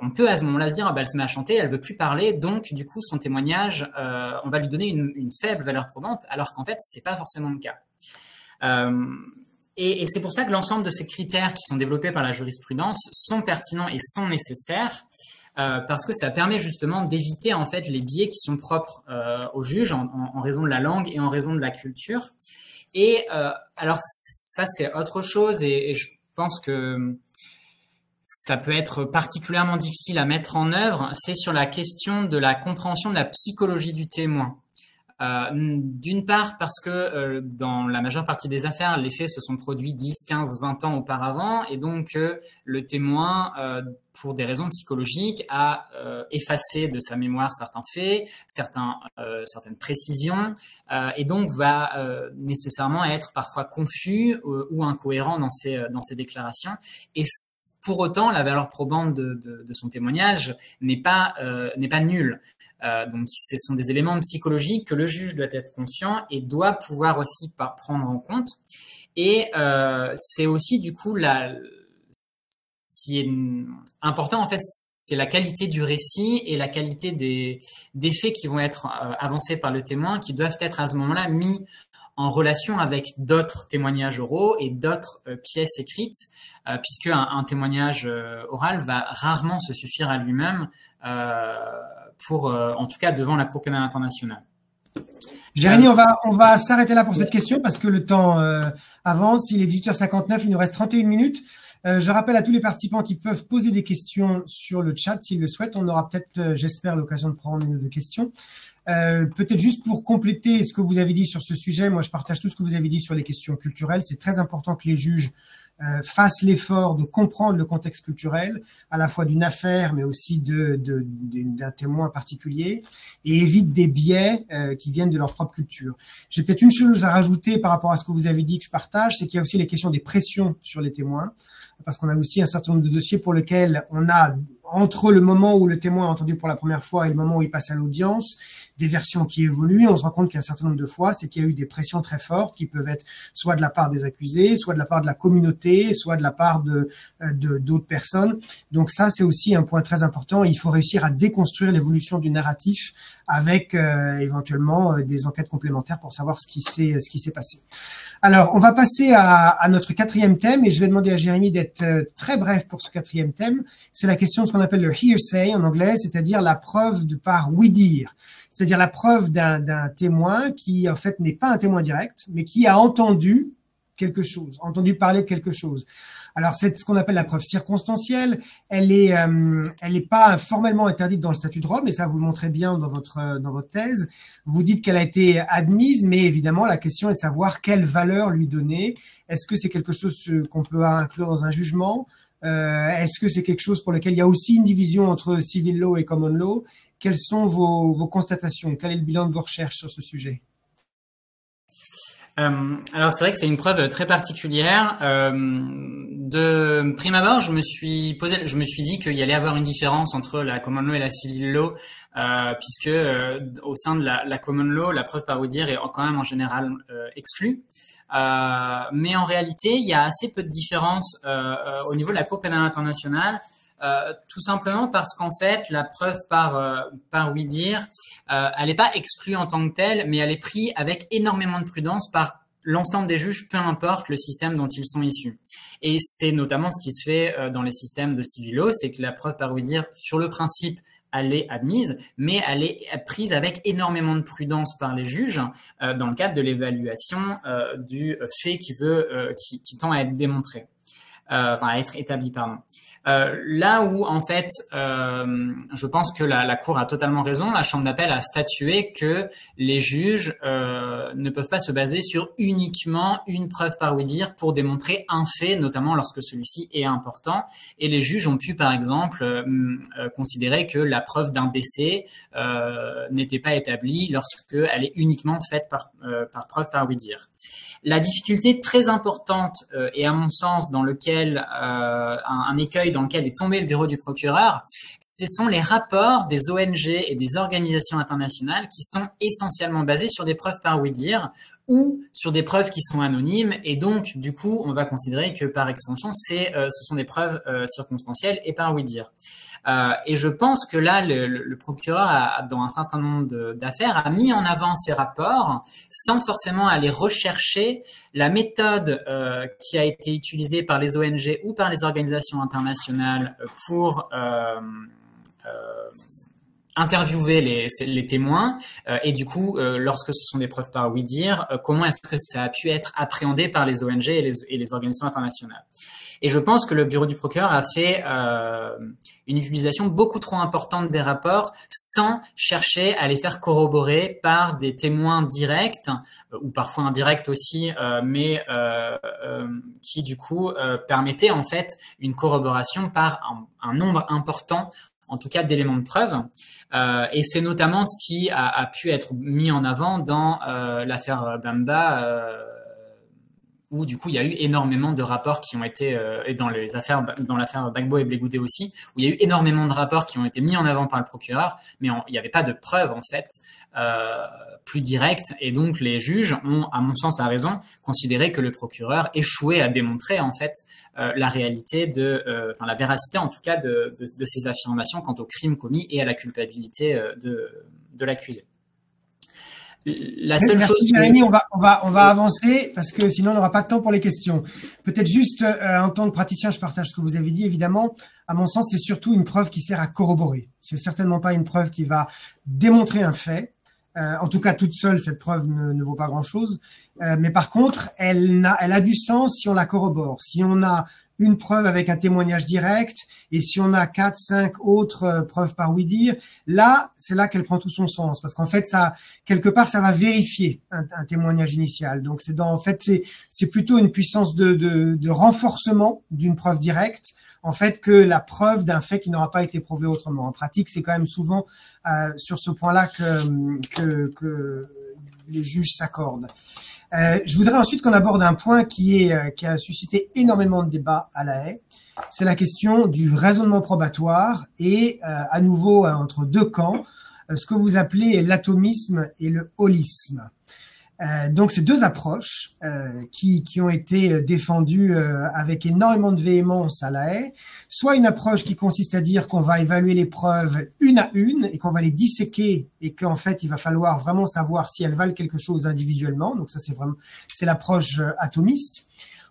[SPEAKER 4] on peut à ce moment-là se dire, elle se met à chanter, elle veut plus parler, donc du coup, son témoignage, on va lui donner une faible valeur probante, alors qu'en fait, c'est pas forcément le cas. Et c'est pour ça que l'ensemble de ces critères qui sont développés par la jurisprudence sont pertinents et sont nécessaires, parce que ça permet justement d'éviter en fait les biais qui sont propres aux juges en raison de la langue et en raison de la culture. Et alors ça c'est autre chose et je pense que ça peut être particulièrement difficile à mettre en œuvre, c'est sur la question de la compréhension de la psychologie du témoin. D'une part parce que dans la majeure partie des affaires, les faits se sont produits 10, 15, 20 ans auparavant et donc le témoin, pour des raisons psychologiques, a effacé de sa mémoire certains faits, certaines précisions et donc va nécessairement être parfois confus ou incohérent dans ses déclarations. Et pour autant, la valeur probante de son témoignage n'est pas nulle. Donc, ce sont des éléments psychologiques que le juge doit être conscient et doit pouvoir aussi prendre en compte. Et c'est aussi du coup ce qui est important en fait, c'est la qualité du récit et la qualité des faits qui vont être avancés par le témoin, qui doivent être à ce moment-là mis en relation avec d'autres témoignages oraux et d'autres pièces écrites, puisque un témoignage oral va rarement se suffire à lui-même en tout cas devant la Cour pénale internationale.
[SPEAKER 3] Jérémy, on va s'arrêter là pour cette question parce que le temps avance. Il est 18h59, il nous reste 31 minutes. Je rappelle à tous les participants qui peuvent poser des questions sur le chat s'ils le souhaitent. On aura peut-être, j'espère, l'occasion de prendre une ou deux questions. Peut-être juste pour compléter ce que vous avez dit sur ce sujet, moi je partage tout ce que vous avez dit sur les questions culturelles. C'est très important que les juges fassent l'effort de comprendre le contexte culturel, à la fois d'une affaire, mais aussi d'un témoin particulier, et évitent des biais qui viennent de leur propre culture. J'ai peut-être une chose à rajouter par rapport à ce que vous avez dit que je partage, c'est qu'il y a aussi les questions des pressions sur les témoins, parce qu'on a aussi un certain nombre de dossiers pour lesquels on a, entre le moment où le témoin a entendu pour la première fois et le moment où il passe à l'audience, des versions qui évoluent. On se rend compte qu'il y a un certain nombre de fois, c'est qu'il y a eu des pressions très fortes qui peuvent être soit de la part des accusés, soit de la part de la communauté, soit de la part d'autres personnes. Donc ça, c'est aussi un point très important. Il faut réussir à déconstruire l'évolution du narratif avec éventuellement des enquêtes complémentaires pour savoir ce qui s'est passé. Alors, on va passer à notre quatrième thème et je vais demander à Jérémy d'être très bref pour ce quatrième thème. C'est la question de ce qu'on appelle le hearsay en anglais, c'est-à-dire la preuve par oui-dire. C'est-à-dire la preuve d'un témoin qui, en fait, n'est pas un témoin direct, mais qui a entendu quelque chose, entendu parler de quelque chose. Alors, c'est ce qu'on appelle la preuve circonstancielle. Elle est pas formellement interdite dans le statut de Rome, et ça, vous le montrez bien dans votre thèse. Vous dites qu'elle a été admise, mais évidemment, la question est de savoir quelle valeur lui donner. Est-ce que c'est quelque chose qu'on peut inclure dans un jugement? Est-ce que c'est quelque chose pour lequel il y a aussi une division entre civil law et common law? Quelles sont vos constatations? Quel est le bilan de vos recherches sur ce sujet?
[SPEAKER 4] Alors c'est vrai que c'est une preuve très particulière. De prime abord, je me suis dit qu'il y allait avoir une différence entre la common law et la civil law, puisque au sein de la common law, la preuve par oui-dire est quand même en général exclue. Mais en réalité, il y a assez peu de différence au niveau de la Cour pénale internationale. Tout simplement parce qu'en fait, la preuve par oui-dire, elle n'est pas exclue en tant que telle, mais elle est prise avec énormément de prudence par l'ensemble des juges, peu importe le système dont ils sont issus. Et c'est notamment ce qui se fait dans les systèmes de civil law, c'est que la preuve par oui-dire, sur le principe, elle est admise, mais elle est prise avec énormément de prudence par les juges dans le cadre de l'évaluation du fait qui tend à être démontré. Enfin, à être établi, pardon. Là où, en fait, je pense que la Cour a totalement raison, la Chambre d'appel a statué que les juges ne peuvent pas se baser sur uniquement une preuve par oui-dire pour démontrer un fait, notamment lorsque celui-ci est important. Et les juges ont pu, par exemple, considérer que la preuve d'un décès n'était pas établie lorsqu'elle est uniquement faite par preuve par oui-dire. La difficulté très importante et à mon sens dans lequel un écueil dans lequel est tombé le bureau du procureur, ce sont les rapports des ONG et des organisations internationales qui sont essentiellement basés sur des preuves par oui-dire ou sur des preuves qui sont anonymes et donc du coup on va considérer que par extension ce sont des preuves circonstancielles et par oui-dire. Et je pense que là, le procureur, dans un certain nombre d'affaires, a mis en avant ces rapports sans forcément aller rechercher la méthode qui a été utilisée par les ONG ou par les organisations internationales pour interviewer les témoins et du coup, lorsque ce sont des preuves par oui-dire, comment est-ce que ça a pu être appréhendé par les ONG et les organisations internationales. Et je pense que le bureau du procureur a fait une utilisation beaucoup trop importante des rapports sans chercher à les faire corroborer par des témoins directs ou parfois indirects aussi, mais qui du coup permettaient en fait une corroboration par un nombre important, en tout cas d'éléments de preuve. Et c'est notamment ce qui a pu être mis en avant dans l'affaire Bamba, où du coup il y a eu énormément de rapports qui ont été, et dans l'affaire Gbagbo et Blé Goudé aussi, où il y a eu énormément de rapports qui ont été mis en avant par le procureur, mais il n'y avait pas de preuves en fait plus directes, et donc les juges ont, à mon sens à raison, considéré que le procureur échouait à démontrer en fait la réalité la véracité en tout cas de ces affirmations quant au crime commis et à la culpabilité de l'accusé.
[SPEAKER 3] Merci Jérémy, on va avancer parce que sinon on n'aura pas de temps pour les questions. Peut-être juste en tant que praticien, je partage ce que vous avez dit évidemment. À mon sens, c'est surtout une preuve qui sert à corroborer. C'est certainement pas une preuve qui va démontrer un fait. En tout cas, toute seule, cette preuve ne vaut pas grand-chose. Mais par contre, elle a du sens si on la corrobore. Si on a une preuve avec un témoignage direct, et si on a 4, 5 autres preuves par oui-dire, là, c'est là qu'elle prend tout son sens, parce qu'en fait, ça, quelque part, ça va vérifier un témoignage initial. Donc, c'est plutôt une puissance de renforcement d'une preuve directe, en fait, que la preuve d'un fait qui n'aura pas été prouvé autrement. En pratique, c'est quand même souvent sur ce point-là que les juges s'accordent. Je voudrais ensuite qu'on aborde un point qui a suscité énormément de débats à La Haye. C'est la question du raisonnement probatoire et à nouveau entre deux camps, ce que vous appelez l'atomisme et le holisme. Donc, ces deux approches qui ont été défendues avec énormément de véhémence à La Haye, soit une approche qui consiste à dire qu'on va évaluer les preuves une à une et qu'on va les disséquer et qu'en fait, il va falloir vraiment savoir si elles valent quelque chose individuellement. Donc, ça, c'est l'approche atomiste.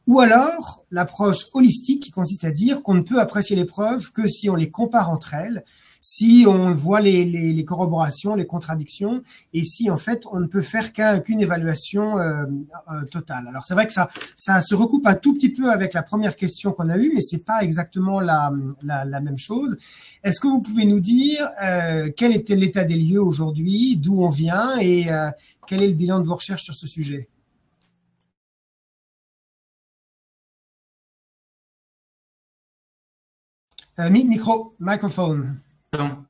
[SPEAKER 3] Ou alors, l'approche holistique qui consiste à dire qu'on ne peut apprécier les preuves que si on les compare entre elles, si on voit les corroborations, les contradictions, et si en fait on ne peut faire qu'une évaluation totale. Alors c'est vrai que ça se recoupe un tout petit peu avec la première question qu'on a eue, mais c'est pas exactement la même chose. Est-ce que vous pouvez nous dire quel était l'état des lieux aujourd'hui, d'où on vient et quel est le bilan de vos recherches sur ce sujet? Microphone.
[SPEAKER 4] Pardon.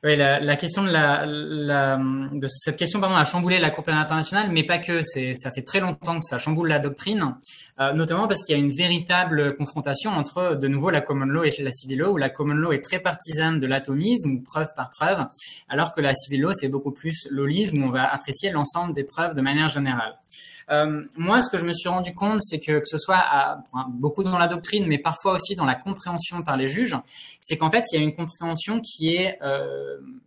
[SPEAKER 4] Oui, la question de cette question a chamboulé la Cour pénale internationale, mais pas que. Ça fait très longtemps que ça chamboule la doctrine, notamment parce qu'il y a une véritable confrontation entre, de nouveau, la common law et la civil law, où la common law est très partisane de l'atomisme, ou preuve par preuve, alors que la civil law, c'est beaucoup plus l'holisme, où on va apprécier l'ensemble des preuves de manière générale. Moi, ce que je me suis rendu compte, c'est que ce soit beaucoup dans la doctrine, mais parfois aussi dans la compréhension par les juges, c'est qu'en fait, il y a une compréhension qui est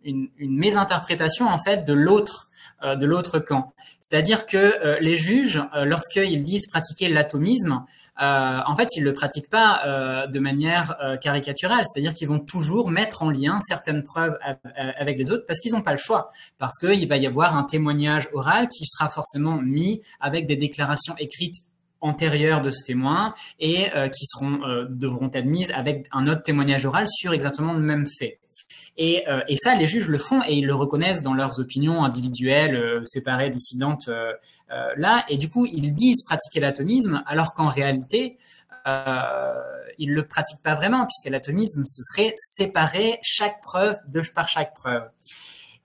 [SPEAKER 4] une mésinterprétation en fait de l'autre de l'autre camp. C'est-à-dire que les juges, lorsqu'ils disent pratiquer l'atomisme, en fait, ils le pratiquent pas de manière caricaturale. C'est-à-dire qu'ils vont toujours mettre en lien certaines preuves avec les autres parce qu'ils n'ont pas le choix. Parce qu'il va y avoir un témoignage oral qui sera forcément mis avec des déclarations écrites antérieures de ce témoin et qui devront être mises avec un autre témoignage oral sur exactement le même fait. Et ça, les juges le font et ils le reconnaissent dans leurs opinions individuelles, séparées, dissidentes, là. Et du coup, ils disent pratiquer l'atomisme, alors qu'en réalité, ils le pratiquent pas vraiment, puisque l'atomisme, ce serait séparer chaque preuve par chaque preuve.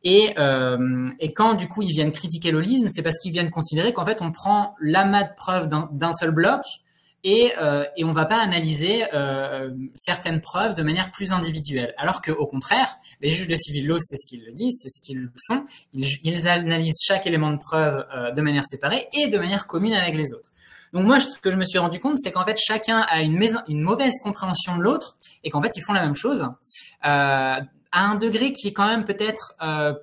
[SPEAKER 4] Et quand, du coup, ils viennent critiquer l'holisme, c'est parce qu'ils viennent considérer qu'en fait, on prend l'amas de preuves d'un seul bloc et on va pas analyser certaines preuves de manière plus individuelle. Alors qu'au contraire, les juges de civil law, c'est ce qu'ils le disent, c'est ce qu'ils font. Ils analysent chaque élément de preuve de manière séparée et de manière commune avec les autres. Donc moi, ce que je me suis rendu compte, c'est qu'en fait, chacun a une mauvaise compréhension de l'autre et qu'en fait, ils font la même chose. À un degré qui est quand même peut-être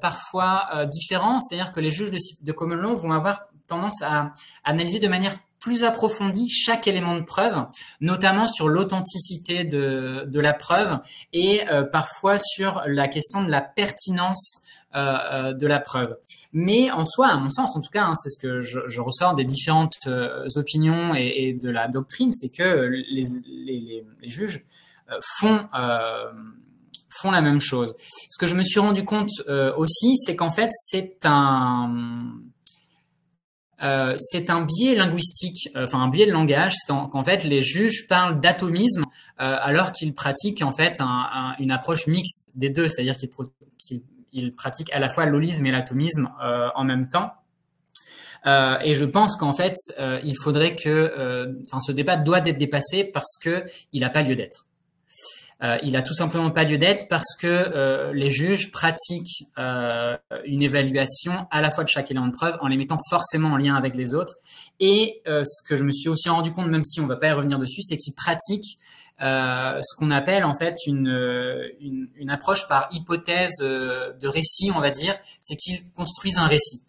[SPEAKER 4] parfois différent, c'est-à-dire que les juges de common law vont avoir tendance à analyser de manière plus approfondie chaque élément de preuve, notamment sur l'authenticité de la preuve et parfois sur la question de la pertinence de la preuve. Mais en soi, à mon sens, en tout cas, hein, c'est ce que je ressors des différentes opinions et de la doctrine, c'est que les juges font la même chose. Ce que je me suis rendu compte aussi, c'est qu'en fait, c'est un biais linguistique, enfin un biais de langage, c'est qu'en fait les juges parlent d'atomisme alors qu'ils pratiquent en fait une approche mixte des deux, c'est-à-dire qu'ils pratiquent à la fois l'holisme et l'atomisme en même temps. Et je pense qu'en fait il faudrait que, ce débat doit être dépassé parce que il n'a pas lieu d'être. Il a tout simplement pas lieu d'être parce que les juges pratiquent une évaluation à la fois de chaque élément de preuve en les mettant forcément en lien avec les autres. Et ce que je me suis aussi rendu compte, même si on va pas y revenir dessus, c'est qu'ils pratiquent ce qu'on appelle en fait une approche par hypothèse de récit, on va dire, c'est qu'ils construisent un récit.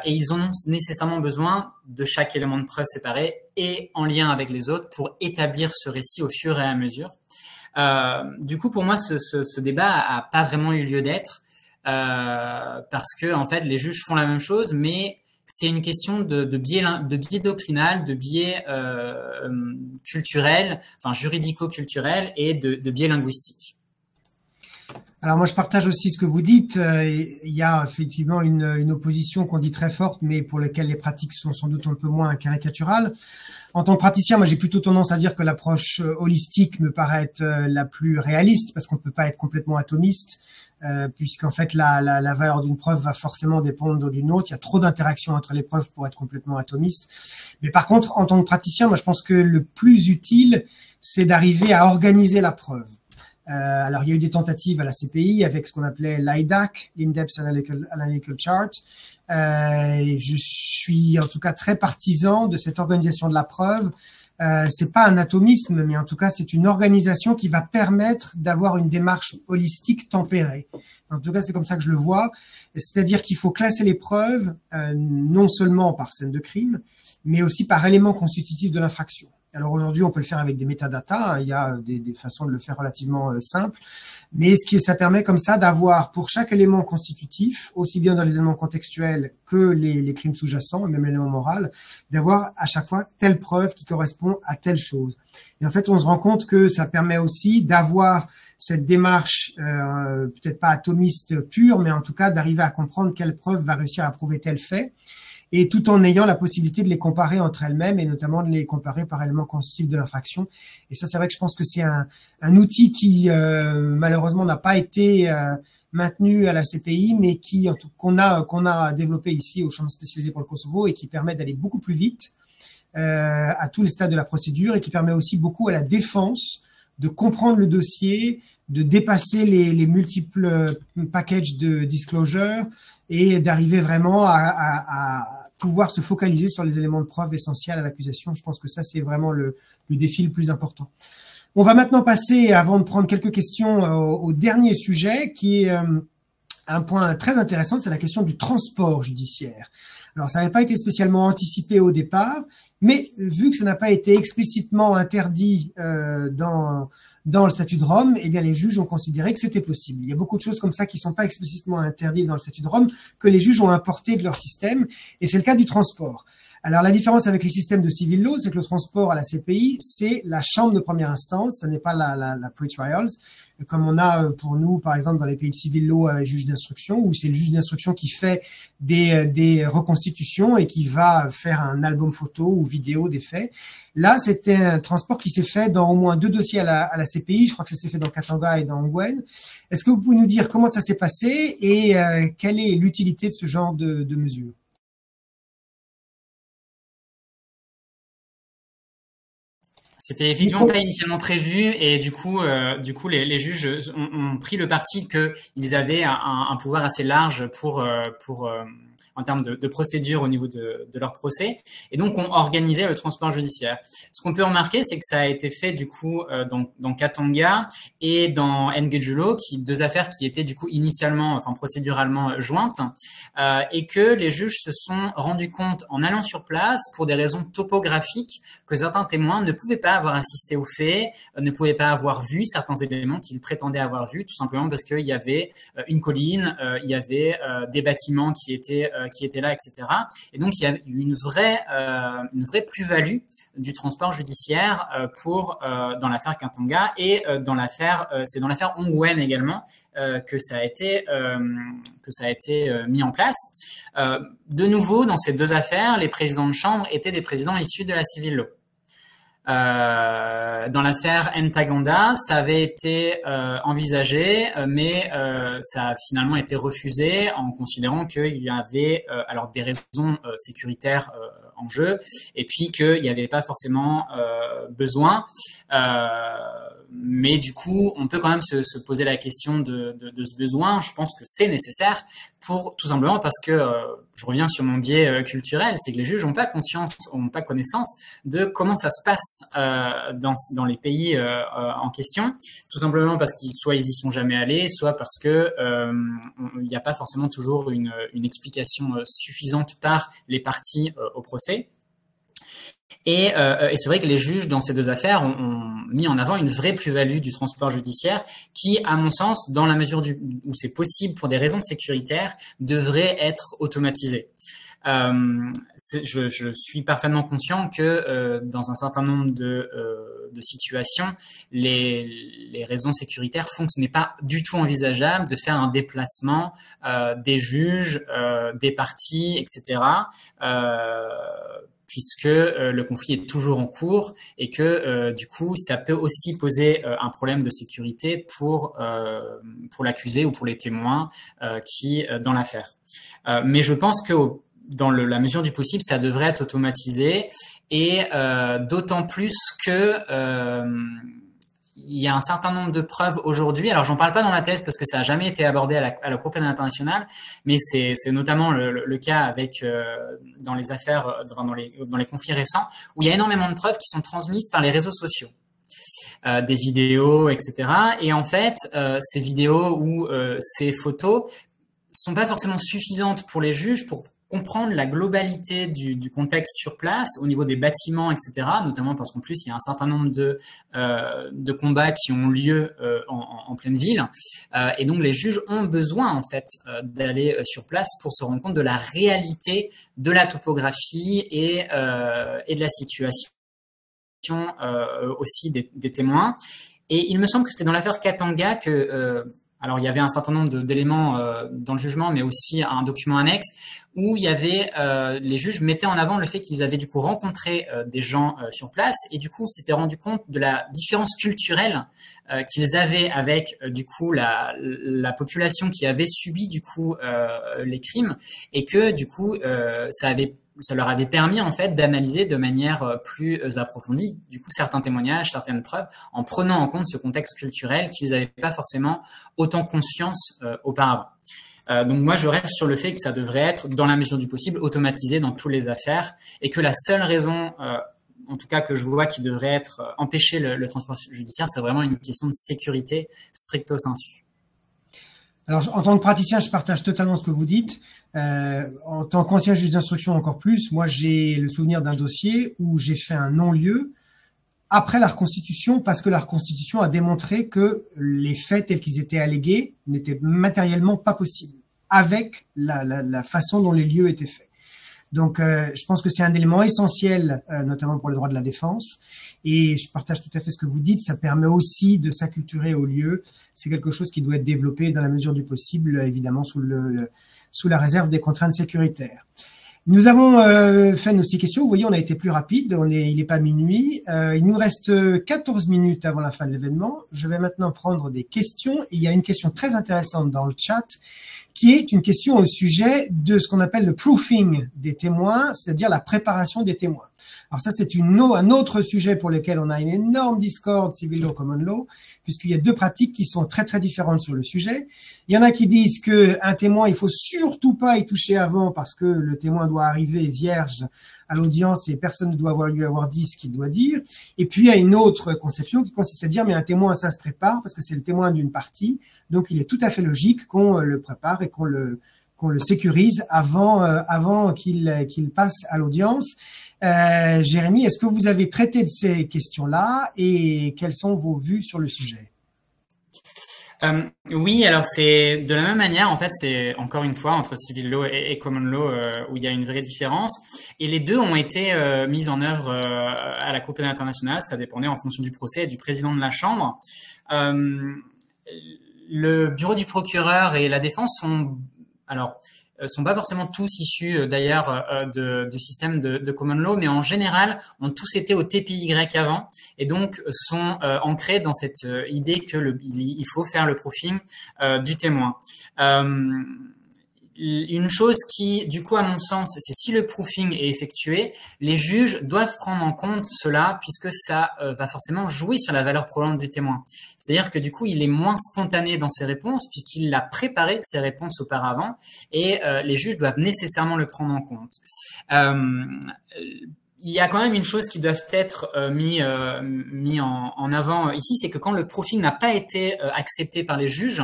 [SPEAKER 4] Et ils ont nécessairement besoin de chaque élément de preuve séparé et en lien avec les autres pour établir ce récit au fur et à mesure. Du coup, pour moi, ce débat a pas vraiment eu lieu d'être parce que en fait, les juges font la même chose, mais c'est une question de biais doctrinal, de biais culturel, enfin juridico-culturel et de biais linguistique.
[SPEAKER 3] Alors moi, je partage aussi ce que vous dites. Il y a effectivement une opposition qu'on dit très forte, mais pour laquelle les pratiques sont sans doute un peu moins caricaturales. En tant que praticien, moi, j'ai plutôt tendance à dire que l'approche holistique me paraît être la plus réaliste, parce qu'on ne peut pas être complètement atomiste, puisqu'en fait, la valeur d'une preuve va forcément dépendre d'une autre. Il y a trop d'interactions entre les preuves pour être complètement atomiste. Mais par contre, en tant que praticien, moi, je pense que le plus utile, c'est d'arriver à organiser la preuve. Alors, il y a eu des tentatives à la CPI avec ce qu'on appelait l'IDAC, l'In-Depth Analytical Chart. Je suis en tout cas très partisan de cette organisation de la preuve. C'est pas un atomisme, mais en tout cas, c'est une organisation qui va permettre d'avoir une démarche holistique tempérée. En tout cas, c'est comme ça que je le vois. C'est-à-dire qu'il faut classer les preuves, non seulement par scène de crime, mais aussi par élément constitutif de l'infraction. Alors aujourd'hui, on peut le faire avec des métadatas, il y a des façons de le faire relativement simples, mais ça permet comme ça d'avoir pour chaque élément constitutif, aussi bien dans les éléments contextuels que les crimes sous-jacents, même l'élément moral, d'avoir à chaque fois telle preuve qui correspond à telle chose. Et en fait, on se rend compte que ça permet aussi d'avoir cette démarche, peut-être pas atomiste pure, mais en tout cas d'arriver à comprendre quelle preuve va réussir à prouver tel fait, et tout en ayant la possibilité de les comparer entre elles-mêmes et notamment de les comparer par éléments constitutifs de l'infraction. Et ça, c'est vrai que je pense que c'est un outil qui malheureusement n'a pas été maintenu à la CPI, mais qu'on a développé ici au champ spécialisé pour le Kosovo et qui permet d'aller beaucoup plus vite à tous les stades de la procédure et qui permet aussi beaucoup à la défense de comprendre le dossier, de dépasser les multiples packages de disclosure et d'arriver vraiment à pouvoir se focaliser sur les éléments de preuve essentiels à l'accusation. Je pense que ça, c'est vraiment le défi le plus important. On va maintenant passer, avant de prendre quelques questions, au dernier sujet qui est un point très intéressant, c'est la question du transport judiciaire. Alors, ça n'avait pas été spécialement anticipé au départ, mais vu que ça n'a pas été explicitement interdit dans le statut de Rome, eh bien, les juges ont considéré que c'était possible. Il y a beaucoup de choses comme ça qui ne sont pas explicitement interdites dans le statut de Rome, que les juges ont importé de leur système, et c'est le cas du transport. Alors, la différence avec les systèmes de civil law, c'est que le transport à la CPI, c'est la chambre de première instance, ce n'est pas la pre-trials, comme on a pour nous, par exemple, dans les pays de civil law, juge d'instruction, où c'est le juge d'instruction qui fait des reconstitutions et qui va faire un album photo ou vidéo des faits. Là, c'était un transport qui s'est fait dans au moins 2 dossiers à la CPI. Je crois que ça s'est fait dans Katanga et dans Ongwen. Est-ce que vous pouvez nous dire comment ça s'est passé et quelle est l'utilité de ce genre de mesures?
[SPEAKER 4] C'était effectivement pas initialement prévu et du coup, les juges ont pris le parti qu'ils avaient un pouvoir assez large pour en termes de procédure au niveau de leur procès, et donc ont organisé le transport judiciaire. Ce qu'on peut remarquer, c'est que ça a été fait du coup dans Katanga et dans Ngejulo, deux affaires qui étaient du coup initialement, enfin procéduralement jointes, et que les juges se sont rendus compte en allant sur place pour des raisons topographiques que certains témoins ne pouvaient pas avoir assisté aux faits, ne pouvaient pas avoir vu certains éléments qu'ils prétendaient avoir vus, tout simplement parce qu'il y avait une colline, il y avait des bâtiments qui étaient là, etc. Et donc, il y a eu une vraie plus-value du transport judiciaire dans l'affaire Katanga et c'est dans l'affaire Ongwen également que ça a été mis en place. De nouveau, dans ces deux affaires, les présidents de chambre étaient des présidents issus de la civil law. Dans l'affaire Ntaganda, ça avait été envisagé, mais ça a finalement été refusé en considérant qu'il y avait alors des raisons sécuritaires en jeu, et puis qu'il n'y avait pas forcément besoin. Mais du coup, on peut quand même se poser la question de ce besoin. Je pense que c'est nécessaire tout simplement parce que je reviens sur mon biais culturel, c'est que les juges n'ont pas connaissance de comment ça se passe dans les pays en question, tout simplement parce qu'ils soit ils y sont jamais allés, soit parce que il n'y a pas forcément toujours une explication suffisante par les parties au procès. Et c'est vrai que les juges dans ces deux affaires ont mis en avant une vraie plus-value du transport judiciaire qui, à mon sens, dans la mesure où c'est possible pour des raisons sécuritaires, devrait être automatisé. Je suis parfaitement conscient que dans un certain nombre de situations, les raisons sécuritaires font que ce n'est pas du tout envisageable de faire un déplacement des juges, des parties, etc., puisque le conflit est toujours en cours et que du coup, ça peut aussi poser un problème de sécurité pour l'accusé ou pour les témoins dans l'affaire. Mais je pense que dans la mesure du possible, ça devrait être automatisé et d'autant plus que il y a un certain nombre de preuves aujourd'hui. Alors, j'en parle pas dans la thèse parce que ça a jamais été abordé à la Cour pénale internationale, mais c'est notamment le cas avec dans les affaires, dans les conflits récents, où il y a énormément de preuves qui sont transmises par les réseaux sociaux, des vidéos, etc. Et en fait, ces vidéos ou ces photos sont pas forcément suffisantes pour les juges pour comprendre la globalité du contexte sur place au niveau des bâtiments, etc., notamment parce qu'en plus, il y a un certain nombre de combats qui ont lieu en pleine ville. Et donc, les juges ont besoin, en fait, d'aller sur place pour se rendre compte de la réalité de la topographie et de la situation aussi des témoins. Et il me semble que c'était dans l'affaire Katanga que... alors, il y avait un certain nombre d'éléments dans le jugement, mais aussi un document annexe où il y avait les juges mettaient en avant le fait qu'ils avaient du coup rencontré des gens sur place et du coup s'étaient rendu compte de la différence culturelle qu'ils avaient avec du coup la population qui avait subi du coup les crimes et que du coup ça leur avait permis en fait d'analyser de manière plus approfondie du coup certains témoignages, certaines preuves, en prenant en compte ce contexte culturel qu'ils n'avaient pas forcément autant conscience auparavant. Donc moi je reste sur le fait que ça devrait être dans la mesure du possible automatisé dans toutes les affaires et que la seule raison en tout cas que je vois qui devrait être empêcher le transport judiciaire, c'est vraiment une question de sécurité stricto sensu.
[SPEAKER 3] Alors, en tant que praticien, je partage totalement ce que vous dites. En tant qu'ancien juge d'instruction encore plus, moi j'ai le souvenir d'un dossier où j'ai fait un non-lieu après la reconstitution parce que la reconstitution a démontré que les faits tels qu'ils étaient allégués n'étaient matériellement pas possibles avec la façon dont les lieux étaient faits. Donc, je pense que c'est un élément essentiel, notamment pour le droit de la défense. Et je partage tout à fait ce que vous dites. Ça permet aussi de s'acculturer au lieu. C'est quelque chose qui doit être développé dans la mesure du possible, évidemment sous la réserve des contraintes sécuritaires. Nous avons fait nos 6 questions. Vous voyez, on a été plus rapide. Il n'est pas minuit. Il nous reste 14 minutes avant la fin de l'événement. Je vais maintenant prendre des questions. Il y a une question très intéressante dans le chat qui est une question au sujet de ce qu'on appelle le proofing des témoins, c'est-à-dire la préparation des témoins. Alors ça, c'est un autre sujet pour lequel on a une énorme discorde civil law, common law, puisqu'il y a 2 pratiques qui sont très très différentes sur le sujet. Il y en a qui disent qu'un témoin, il faut surtout pas y toucher avant parce que le témoin doit arriver vierge à l'audience et personne ne doit lui avoir dit ce qu'il doit dire. Et puis il y a une autre conception qui consiste à dire mais un témoin, ça se prépare parce que c'est le témoin d'une partie, donc il est tout à fait logique qu'on le prépare et qu'on le sécurise avant qu'il passe à l'audience. Jérémy, est-ce que vous avez traité de ces questions-là et quelles sont vos vues sur le sujet?
[SPEAKER 4] Oui, alors c'est de la même manière, en fait, c'est encore une fois entre civil law et common law où il y a une vraie différence. Et les deux ont été mis en œuvre à la Cour pénale internationale. Ça dépendait en fonction du procès et du président de la Chambre. Le bureau du procureur et la défense sont pas forcément tous issus d'ailleurs du système de common law, mais en général ont tous été au TPY avant et donc sont ancrés dans cette idée que il faut faire le proofing du témoin. Une chose qui, du coup, à mon sens, c'est si le proofing est effectué, les juges doivent prendre en compte cela puisque ça va forcément jouer sur la valeur probante du témoin. C'est-à-dire que du coup, il est moins spontané dans ses réponses puisqu'il a préparé ses réponses auparavant et les juges doivent nécessairement le prendre en compte. Il y a quand même une chose qui doit être mis en avant ici, c'est que quand le proofing n'a pas été accepté par les juges,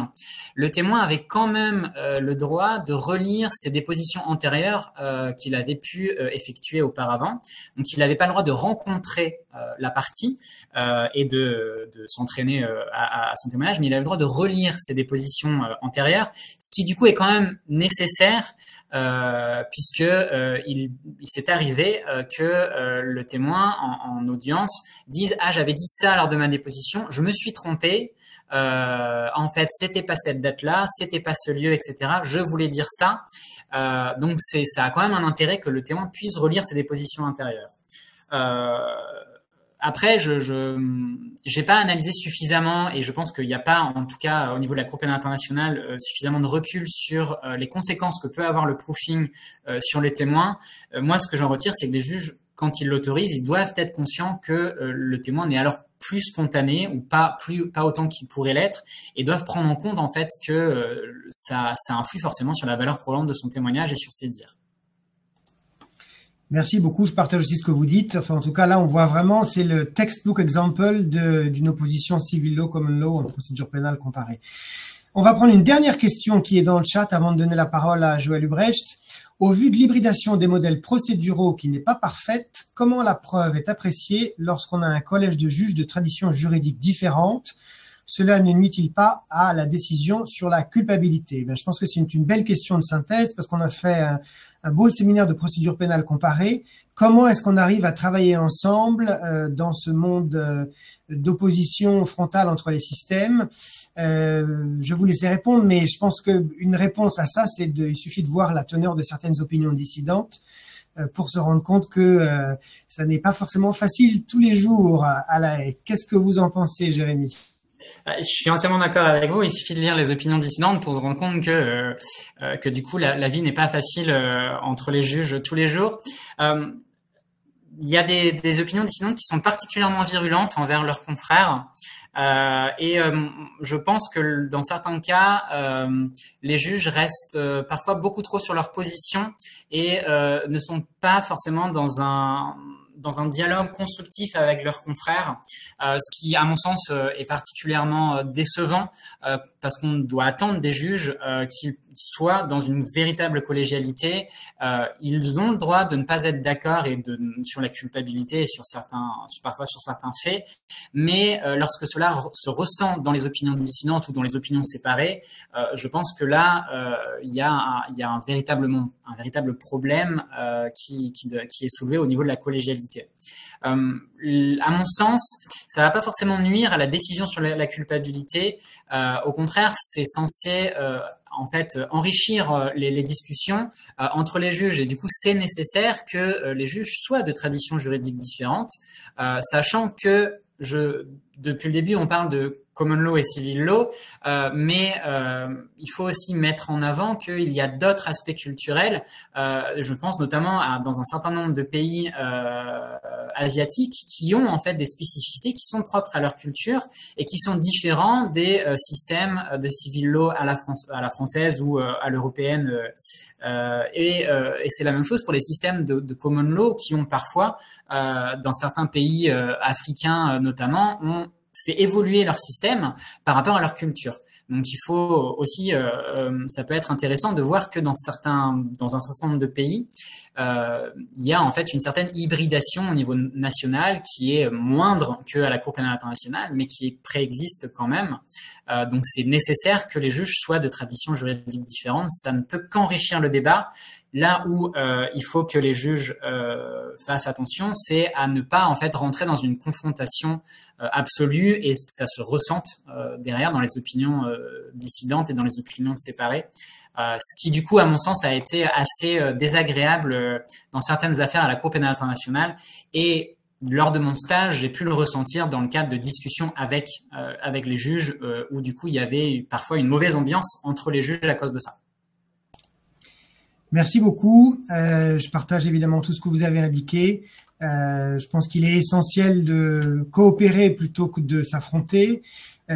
[SPEAKER 4] le témoin avait quand même le droit de relire ses dépositions antérieures qu'il avait pu effectuer auparavant. Donc, il n'avait pas le droit de rencontrer la partie et de s'entraîner à son témoignage, mais il avait le droit de relire ses dépositions antérieures, ce qui du coup est quand même nécessaire puisque il s'est arrivé que le témoin en audience dise « Ah, j'avais dit ça lors de ma déposition, je me suis trompé, en fait, c'était pas cette date-là, c'était pas ce lieu, etc. Je voulais dire ça. » Donc, ça a quand même un intérêt que le témoin puisse relire ses dépositions antérieures. Après, j'ai pas analysé suffisamment et je pense qu'il n'y a pas, en tout cas au niveau de la Cour pénale internationale, suffisamment de recul sur les conséquences que peut avoir le proofing sur les témoins. Moi, ce que j'en retire, c'est que les juges, quand ils l'autorisent, ils doivent être conscients que le témoin n'est alors plus spontané ou pas autant qu'il pourrait l'être et doivent prendre en compte en fait que ça influe forcément sur la valeur probante de son témoignage et sur ses dires.
[SPEAKER 3] Merci beaucoup, je partage aussi ce que vous dites. Enfin, en tout cas, là, on voit vraiment, c'est le textbook example d'une opposition civil law, common law en procédure pénale comparée. On va prendre une dernière question qui est dans le chat avant de donner la parole à Joël Ubrecht. Au vu de l'hybridation des modèles procéduraux qui n'est pas parfaite, comment la preuve est appréciée lorsqu'on a un collège de juges de traditions juridiques différentes? Cela ne nuit-il pas à la décision sur la culpabilité? Je pense que c'est une belle question de synthèse parce qu'on a fait un beau séminaire de procédure pénale comparée. Comment est-ce qu'on arrive à travailler ensemble dans ce monde d'opposition frontale entre les systèmes? Je vous laisser répondre, mais je pense qu'une réponse à ça, il suffit de voir la teneur de certaines opinions dissidentes pour se rendre compte que ça n'est pas forcément facile tous les jours à la haie. Qu'est-ce que vous en pensez, Jérémy?
[SPEAKER 4] Je suis entièrement d'accord avec vous. Il suffit de lire les opinions dissidentes pour se rendre compte que du coup, la vie n'est pas facile entre les juges tous les jours. Il y a des opinions dissidentes qui sont particulièrement virulentes envers leurs confrères. Je pense que dans certains cas, les juges restent parfois beaucoup trop sur leur position et ne sont pas forcément dans dans un dialogue constructif avec leurs confrères, ce qui, à mon sens, est particulièrement décevant parce qu'on doit attendre des juges qu'ils soient dans une véritable collégialité. Ils ont le droit de ne pas être d'accord sur la culpabilité et parfois sur certains faits, mais lorsque cela se ressent dans les opinions dissidentes ou dans les opinions séparées, je pense que là, il y a un véritable problème qui est soulevé au niveau de la collégialité. À mon sens, ça va pas forcément nuire à la décision sur la culpabilité. Au contraire, c'est censé en fait enrichir les discussions entre les juges, et du coup c'est nécessaire que les juges soient de traditions juridiques différentes, sachant que depuis le début on parle de common law et civil law, mais il faut aussi mettre en avant qu'il y a d'autres aspects culturels. Je pense notamment dans un certain nombre de pays asiatiques qui ont en fait des spécificités qui sont propres à leur culture et qui sont différents des systèmes de civil law à la française ou à l'européenne. Et c'est la même chose pour les systèmes de common law qui ont parfois, dans certains pays africains notamment, ont fait évoluer leur système par rapport à leur culture. Donc il faut aussi, ça peut être intéressant de voir que dans un certain nombre de pays, il y a en fait une certaine hybridation au niveau national qui est moindre qu'à la Cour pénale internationale, mais qui préexiste quand même. Donc c'est nécessaire que les juges soient de traditions juridiques différentes. Ça ne peut qu'enrichir le débat. Là où il faut que les juges fassent attention, c'est à ne pas en fait rentrer dans une confrontation absolue et que ça se ressente derrière dans les opinions dissidentes et dans les opinions séparées. Ce qui du coup, à mon sens, a été assez désagréable dans certaines affaires à la Cour pénale internationale. Et lors de mon stage, j'ai pu le ressentir dans le cadre de discussions avec les juges où du coup il y avait parfois une mauvaise ambiance entre les juges à cause de ça.
[SPEAKER 3] Merci beaucoup. Je partage évidemment tout ce que vous avez indiqué. Je pense qu'il est essentiel de coopérer plutôt que de s'affronter,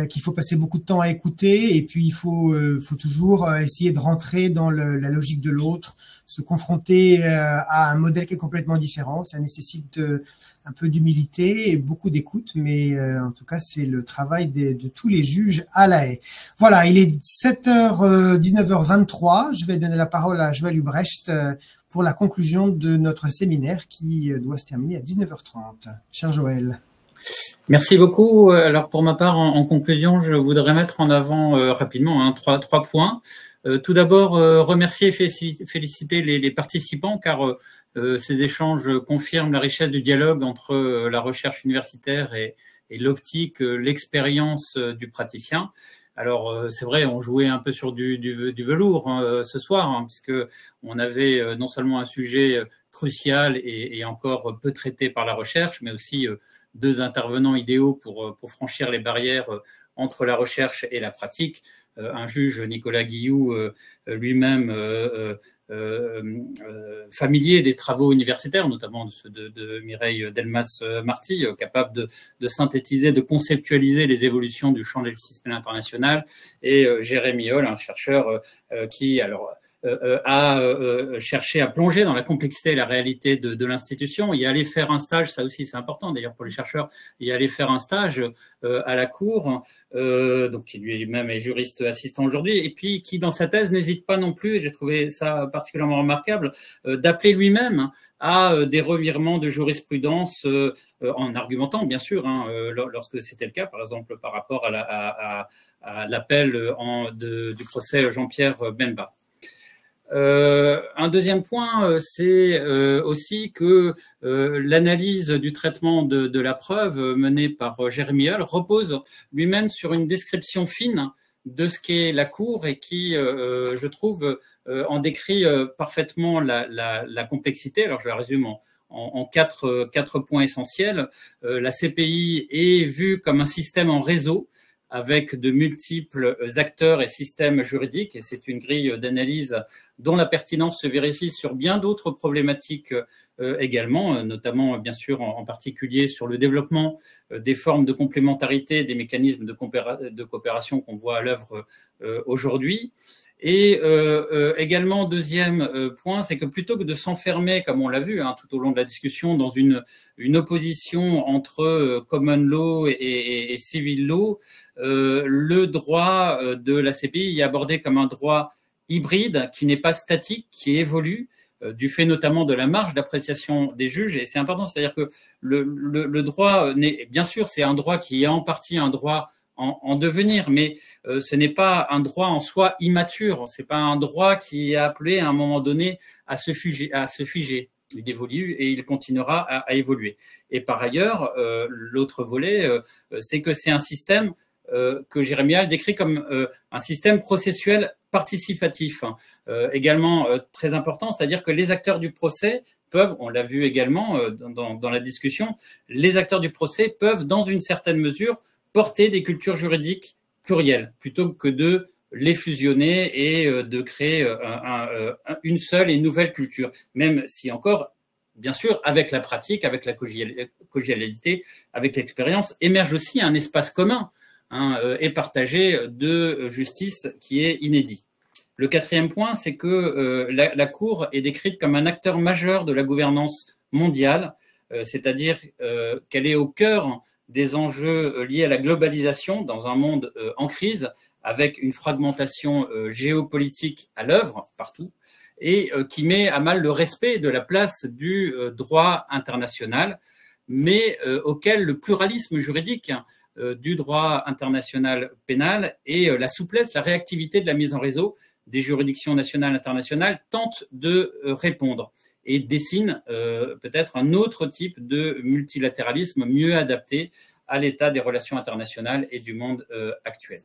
[SPEAKER 3] qu'il faut passer beaucoup de temps à écouter et puis il faut toujours essayer de rentrer dans la logique de l'autre, se confronter à un modèle qui est complètement différent. Ça nécessite un peu d'humilité et beaucoup d'écoute, mais en tout cas, c'est le travail de tous les juges à La Haye. Voilà, il est 19h23. Je vais donner la parole à Joël Ubrecht pour la conclusion de notre séminaire qui doit se terminer à 19h30. Cher Joël.
[SPEAKER 5] Merci beaucoup. Alors pour ma part, en conclusion, je voudrais mettre en avant rapidement trois points. Tout d'abord, remercier et féliciter les participants car ces échanges confirment la richesse du dialogue entre la recherche universitaire et l'optique, l'expérience du praticien. Alors c'est vrai, on jouait un peu sur du velours ce soir, puisque on avait non seulement un sujet crucial et encore peu traité par la recherche, mais aussi deux intervenants idéaux pour franchir les barrières entre la recherche et la pratique. Un juge, Nicolas Guilloux, lui-même familier des travaux universitaires, notamment ceux de Mireille Delmas-Marty, capable de synthétiser, de conceptualiser les évolutions du champ de la justice pénale internationale, et Jérémy Hall, un chercheur qui a cherché à plonger dans la complexité et la réalité de l'institution, y aller faire un stage, ça aussi c'est important d'ailleurs pour les chercheurs, y aller faire un stage à la Cour, donc qui lui-même est juriste assistant aujourd'hui, et puis qui dans sa thèse n'hésite pas non plus, et j'ai trouvé ça particulièrement remarquable, d'appeler lui-même à des revirements de jurisprudence en argumentant bien sûr, lorsque c'était le cas, par exemple par rapport à l'appel du procès Jean-Pierre Bemba. Un deuxième point, c'est aussi que l'analyse du traitement de la preuve menée par Jérémy Hall repose lui-même sur une description fine de ce qu'est la Cour et qui, je trouve, en décrit parfaitement la complexité. Alors je la résume en quatre points essentiels. La CPI est vue comme un système en réseau avec de multiples acteurs et systèmes juridiques, et c'est une grille d'analyse dont la pertinence se vérifie sur bien d'autres problématiques également, notamment bien sûr en particulier sur le développement des formes de complémentarité, des mécanismes de coopération qu'on voit à l'œuvre aujourd'hui. Et également, deuxième point, c'est que plutôt que de s'enfermer, comme on l'a vu tout au long de la discussion, dans une opposition entre common law et civil law, le droit de la CPI est abordé comme un droit hybride qui n'est pas statique, qui évolue, du fait notamment de la marge d'appréciation des juges. Et c'est important, c'est-à-dire que le droit, bien sûr, c'est un droit qui est en partie un droit en devenir, mais ce n'est pas un droit en soi immature, c'est pas un droit qui est appelé à un moment donné à se figer. Il évolue et il continuera à évoluer. Et par ailleurs, l'autre volet, c'est que c'est un système que Jérémy Hall décrit comme un système processuel participatif, également très important, c'est-à-dire que les acteurs du procès peuvent, on l'a vu également dans la discussion, les acteurs du procès peuvent, dans une certaine mesure, porter des cultures juridiques plurielles, plutôt que de les fusionner et de créer une seule et nouvelle culture, même si encore, bien sûr, avec la pratique, avec la collégialité, avec l'expérience, émerge aussi un espace commun et partagé de justice qui est inédit. Le quatrième point, c'est que la Cour est décrite comme un acteur majeur de la gouvernance mondiale, c'est-à-dire qu'elle est au cœur des enjeux liés à la globalisation dans un monde en crise, avec une fragmentation géopolitique à l'œuvre partout, et qui met à mal le respect de la place du droit international, mais auquel le pluralisme juridique du droit international pénal et la souplesse, la réactivité de la mise en réseau des juridictions nationales et internationales tentent de répondre et dessine peut-être un autre type de multilatéralisme mieux adapté à l'état des relations internationales et du monde actuel.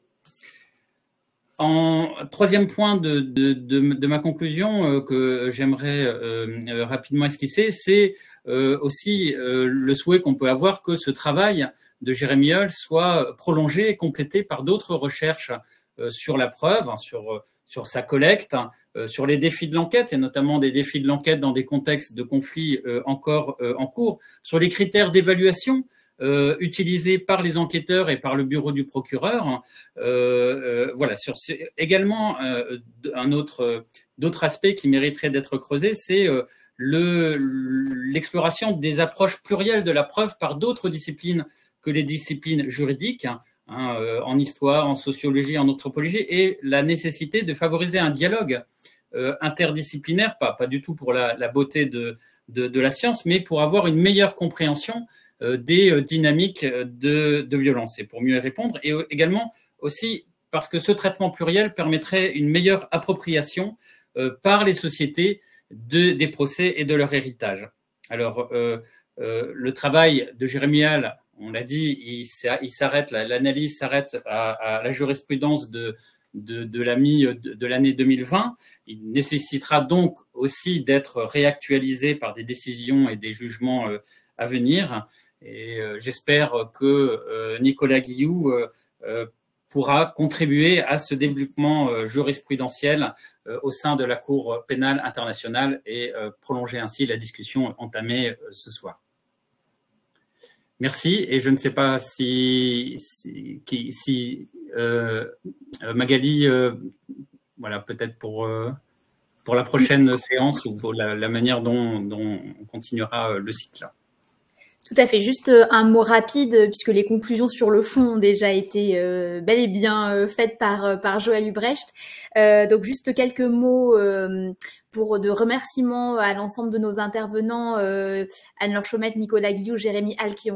[SPEAKER 5] En troisième point de ma conclusion que j'aimerais rapidement esquisser, c'est aussi le souhait qu'on peut avoir que ce travail de Jérémy Hall soit prolongé et complété par d'autres recherches sur la preuve, sur sa collecte, sur les défis de l'enquête, et notamment des défis de l'enquête dans des contextes de conflits encore en cours, sur les critères d'évaluation utilisés par les enquêteurs et par le bureau du procureur. Voilà, également d'autres aspects qui mériteraient d'être creusés, c'est l'exploration des approches plurielles de la preuve par d'autres disciplines que les disciplines juridiques, en histoire, en sociologie, en anthropologie, et la nécessité de favoriser un dialogue interdisciplinaire, pas du tout pour la beauté de la science, mais pour avoir une meilleure compréhension des dynamiques de violence, et pour mieux y répondre, et également aussi parce que ce traitement pluriel permettrait une meilleure appropriation par les sociétés des procès et de leur héritage. Alors, le travail de Jérémy Hall, on l'a dit, il s'arrête, l'analyse s'arrête à la jurisprudence de l'année 2020. Il nécessitera donc aussi d'être réactualisé par des décisions et des jugements à venir. Et j'espère que Nicolas Guilloux pourra contribuer à ce développement jurisprudentiel au sein de la Cour pénale internationale et prolonger ainsi la discussion entamée ce soir. Merci, et je ne sais pas si Magali, voilà, peut-être pour la prochaine séance ou pour la manière dont on continuera le cycle.
[SPEAKER 6] Tout à fait. Juste un mot rapide, puisque les conclusions sur le fond ont déjà été bel et bien faites par Joël Ubrecht. Donc juste quelques mots de remerciements à l'ensemble de nos intervenants, Anne-Laure Chaumette, Nicolas Guilloux, Jérémy Hall, qui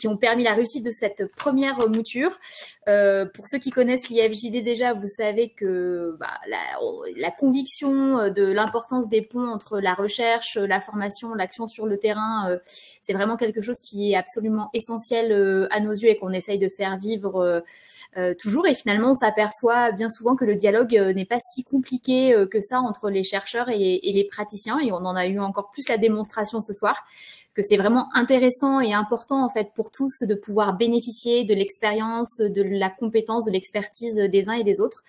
[SPEAKER 6] ont permis la réussite de cette première mouture. Pour ceux qui connaissent l'IFJD déjà, vous savez que la conviction de l'importance des ponts entre la recherche, la formation, l'action sur le terrain, c'est vraiment quelque chose qui est absolument essentiel à nos yeux et qu'on essaye de faire vivre toujours. Et finalement, on s'aperçoit bien souvent que le dialogue n'est pas si compliqué que ça entre les chercheurs et les praticiens. Et on en a eu encore plus la démonstration ce soir, que c'est vraiment intéressant et important en fait pour tous de pouvoir bénéficier de l'expérience, de la compétence, de l'expertise des uns et des autres.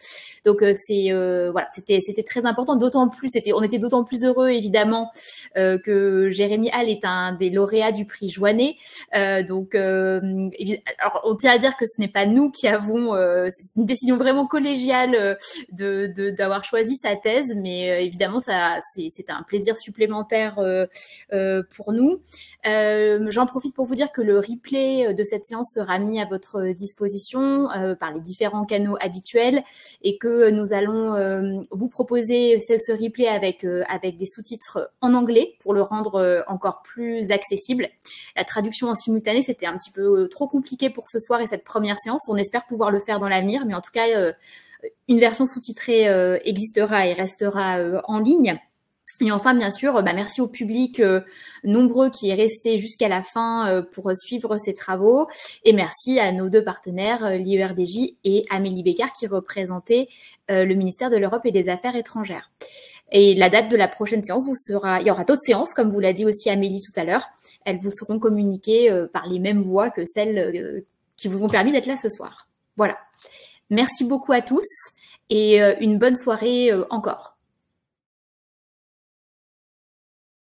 [SPEAKER 6] Donc voilà, c'était très important. D'autant plus, on était d'autant plus heureux évidemment que Jérémy Hall est un des lauréats du prix Joannet. Donc, alors on tient à dire que ce n'est pas nous qui avons, c'est une décision vraiment collégiale d'avoir choisi sa thèse, mais évidemment c'est un plaisir supplémentaire pour nous. J'en profite pour vous dire que le replay de cette séance sera mis à votre disposition par les différents canaux habituels et que nous allons vous proposer ce replay avec des sous-titres en anglais pour le rendre encore plus accessible. La traduction en simultané, c'était un petit peu trop compliqué pour ce soir et cette première séance. On espère pouvoir le faire dans l'avenir, mais en tout cas, une version sous-titrée existera et restera en ligne. Et enfin, bien sûr, merci au public nombreux qui est resté jusqu'à la fin pour suivre ces travaux. Et merci à nos deux partenaires, l'IERDJ et Amélie Bécart, qui représentaient le ministère de l'Europe et des Affaires étrangères. Et la date de la prochaine séance il y aura d'autres séances, comme vous l'a dit aussi Amélie tout à l'heure. Elles vous seront communiquées par les mêmes voies que celles qui vous ont permis d'être là ce soir. Voilà. Merci beaucoup à tous et une bonne soirée encore.